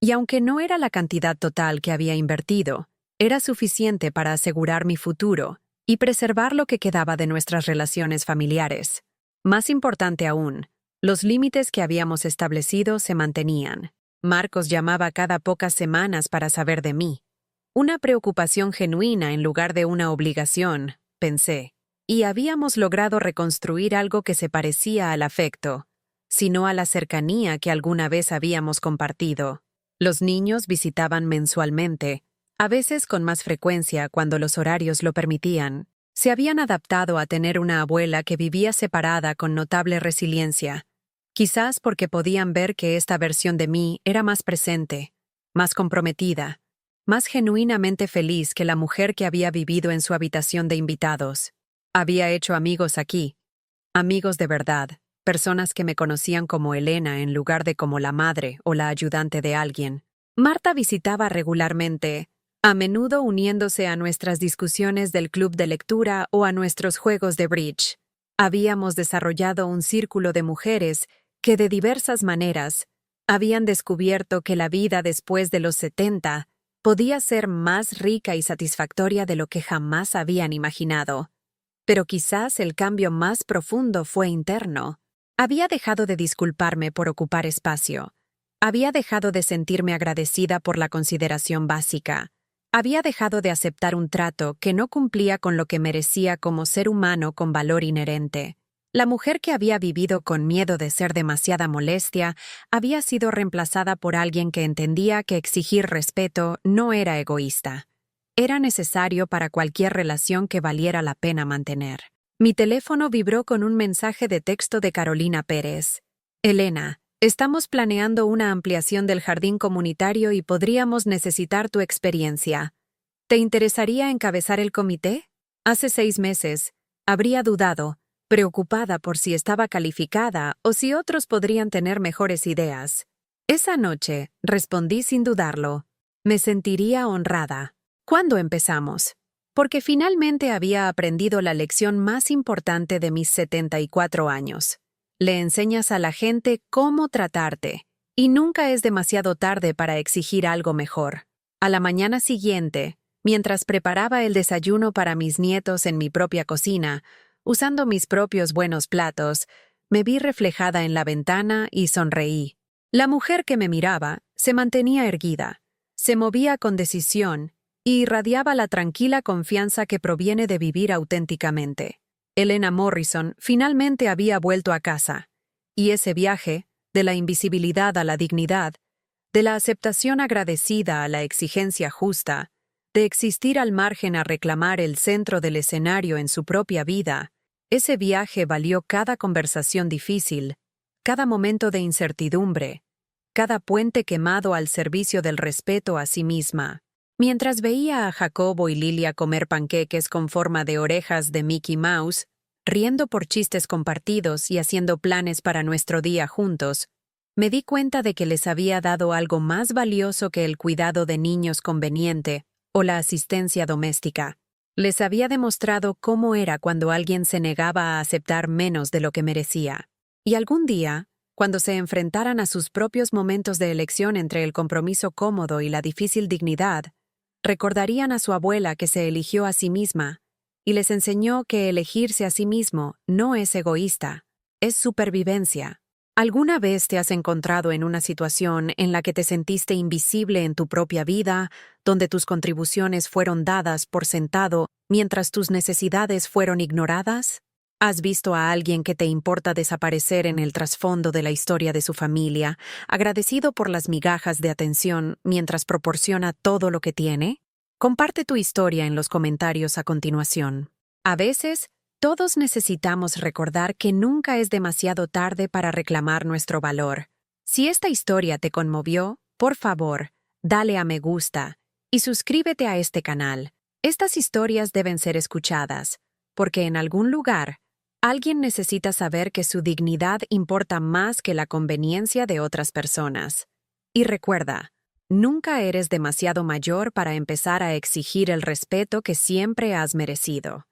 y aunque no era la cantidad total que había invertido, era suficiente para asegurar mi futuro y preservar lo que quedaba de nuestras relaciones familiares. Más importante aún, los límites que habíamos establecido se mantenían. Marcos llamaba cada pocas semanas para saber de mí. Una preocupación genuina en lugar de una obligación, pensé, y habíamos logrado reconstruir algo que se parecía al afecto, sino a la cercanía que alguna vez habíamos compartido. Los niños visitaban mensualmente, a veces con más frecuencia cuando los horarios lo permitían. Se habían adaptado a tener una abuela que vivía separada con notable resiliencia, quizás porque podían ver que esta versión de mí era más presente, más comprometida, más genuinamente feliz que la mujer que había vivido en su habitación de invitados. Había hecho amigos aquí, amigos de verdad, personas que me conocían como Elena en lugar de como la madre o la ayudante de alguien. Marta visitaba regularmente, a menudo uniéndose a nuestras discusiones del club de lectura o a nuestros juegos de bridge. Habíamos desarrollado un círculo de mujeres que de diversas maneras habían descubierto que la vida después de los 70 podía ser más rica y satisfactoria de lo que jamás habían imaginado. Pero quizás el cambio más profundo fue interno. Había dejado de disculparme por ocupar espacio. Había dejado de sentirme agradecida por la consideración básica. Había dejado de aceptar un trato que no cumplía con lo que merecía como ser humano con valor inherente. La mujer que había vivido con miedo de ser demasiada molestia había sido reemplazada por alguien que entendía que exigir respeto no era egoísta. Era necesario para cualquier relación que valiera la pena mantener. Mi teléfono vibró con un mensaje de texto de Carolina Pérez. «Elena, estamos planeando una ampliación del jardín comunitario y podríamos necesitar tu experiencia. ¿Te interesaría encabezar el comité?» Hace 6 meses, habría dudado, preocupada por si estaba calificada o si otros podrían tener mejores ideas. Esa noche, respondí sin dudarlo. Me sentiría honrada. ¿Cuándo empezamos? Porque finalmente había aprendido la lección más importante de mis 74 años. Le enseñas a la gente cómo tratarte, y nunca es demasiado tarde para exigir algo mejor. A la mañana siguiente, Mientras preparaba el desayuno para mis nietos en mi propia cocina, usando mis propios buenos platos, me vi reflejada en la ventana y sonreí. La mujer que me miraba se mantenía erguida, se movía con decisión y irradiaba la tranquila confianza que proviene de vivir auténticamente. Elena Morrison finalmente había vuelto a casa, y ese viaje, de la invisibilidad a la dignidad, de la aceptación agradecida a la exigencia justa, de existir al margen a reclamar el centro del escenario en su propia vida, ese viaje valió cada conversación difícil, cada momento de incertidumbre, cada puente quemado al servicio del respeto a sí misma. Mientras veía a Jacobo y Lilia comer panqueques con forma de orejas de Mickey Mouse, riendo por chistes compartidos y haciendo planes para nuestro día juntos, me di cuenta de que les había dado algo más valioso que el cuidado de niños conveniente o la asistencia doméstica. Les había demostrado cómo era cuando alguien se negaba a aceptar menos de lo que merecía. Y algún día, cuando se enfrentaran a sus propios momentos de elección entre el compromiso cómodo y la difícil dignidad, recordarían a su abuela que se eligió a sí misma y les enseñó que elegirse a sí mismo no es egoísta, es supervivencia. ¿Alguna vez te has encontrado en una situación en la que te sentiste invisible en tu propia vida, donde tus contribuciones fueron dadas por sentado mientras tus necesidades fueron ignoradas? ¿Has visto a alguien que te importa desaparecer en el trasfondo de la historia de su familia, agradecido por las migajas de atención mientras proporciona todo lo que tiene? Comparte tu historia en los comentarios a continuación. A veces, todos necesitamos recordar que nunca es demasiado tarde para reclamar nuestro valor. Si esta historia te conmovió, por favor, dale a me gusta y suscríbete a este canal. Estas historias deben ser escuchadas, porque en algún lugar, alguien necesita saber que su dignidad importa más que la conveniencia de otras personas. Y recuerda, nunca eres demasiado mayor para empezar a exigir el respeto que siempre has merecido.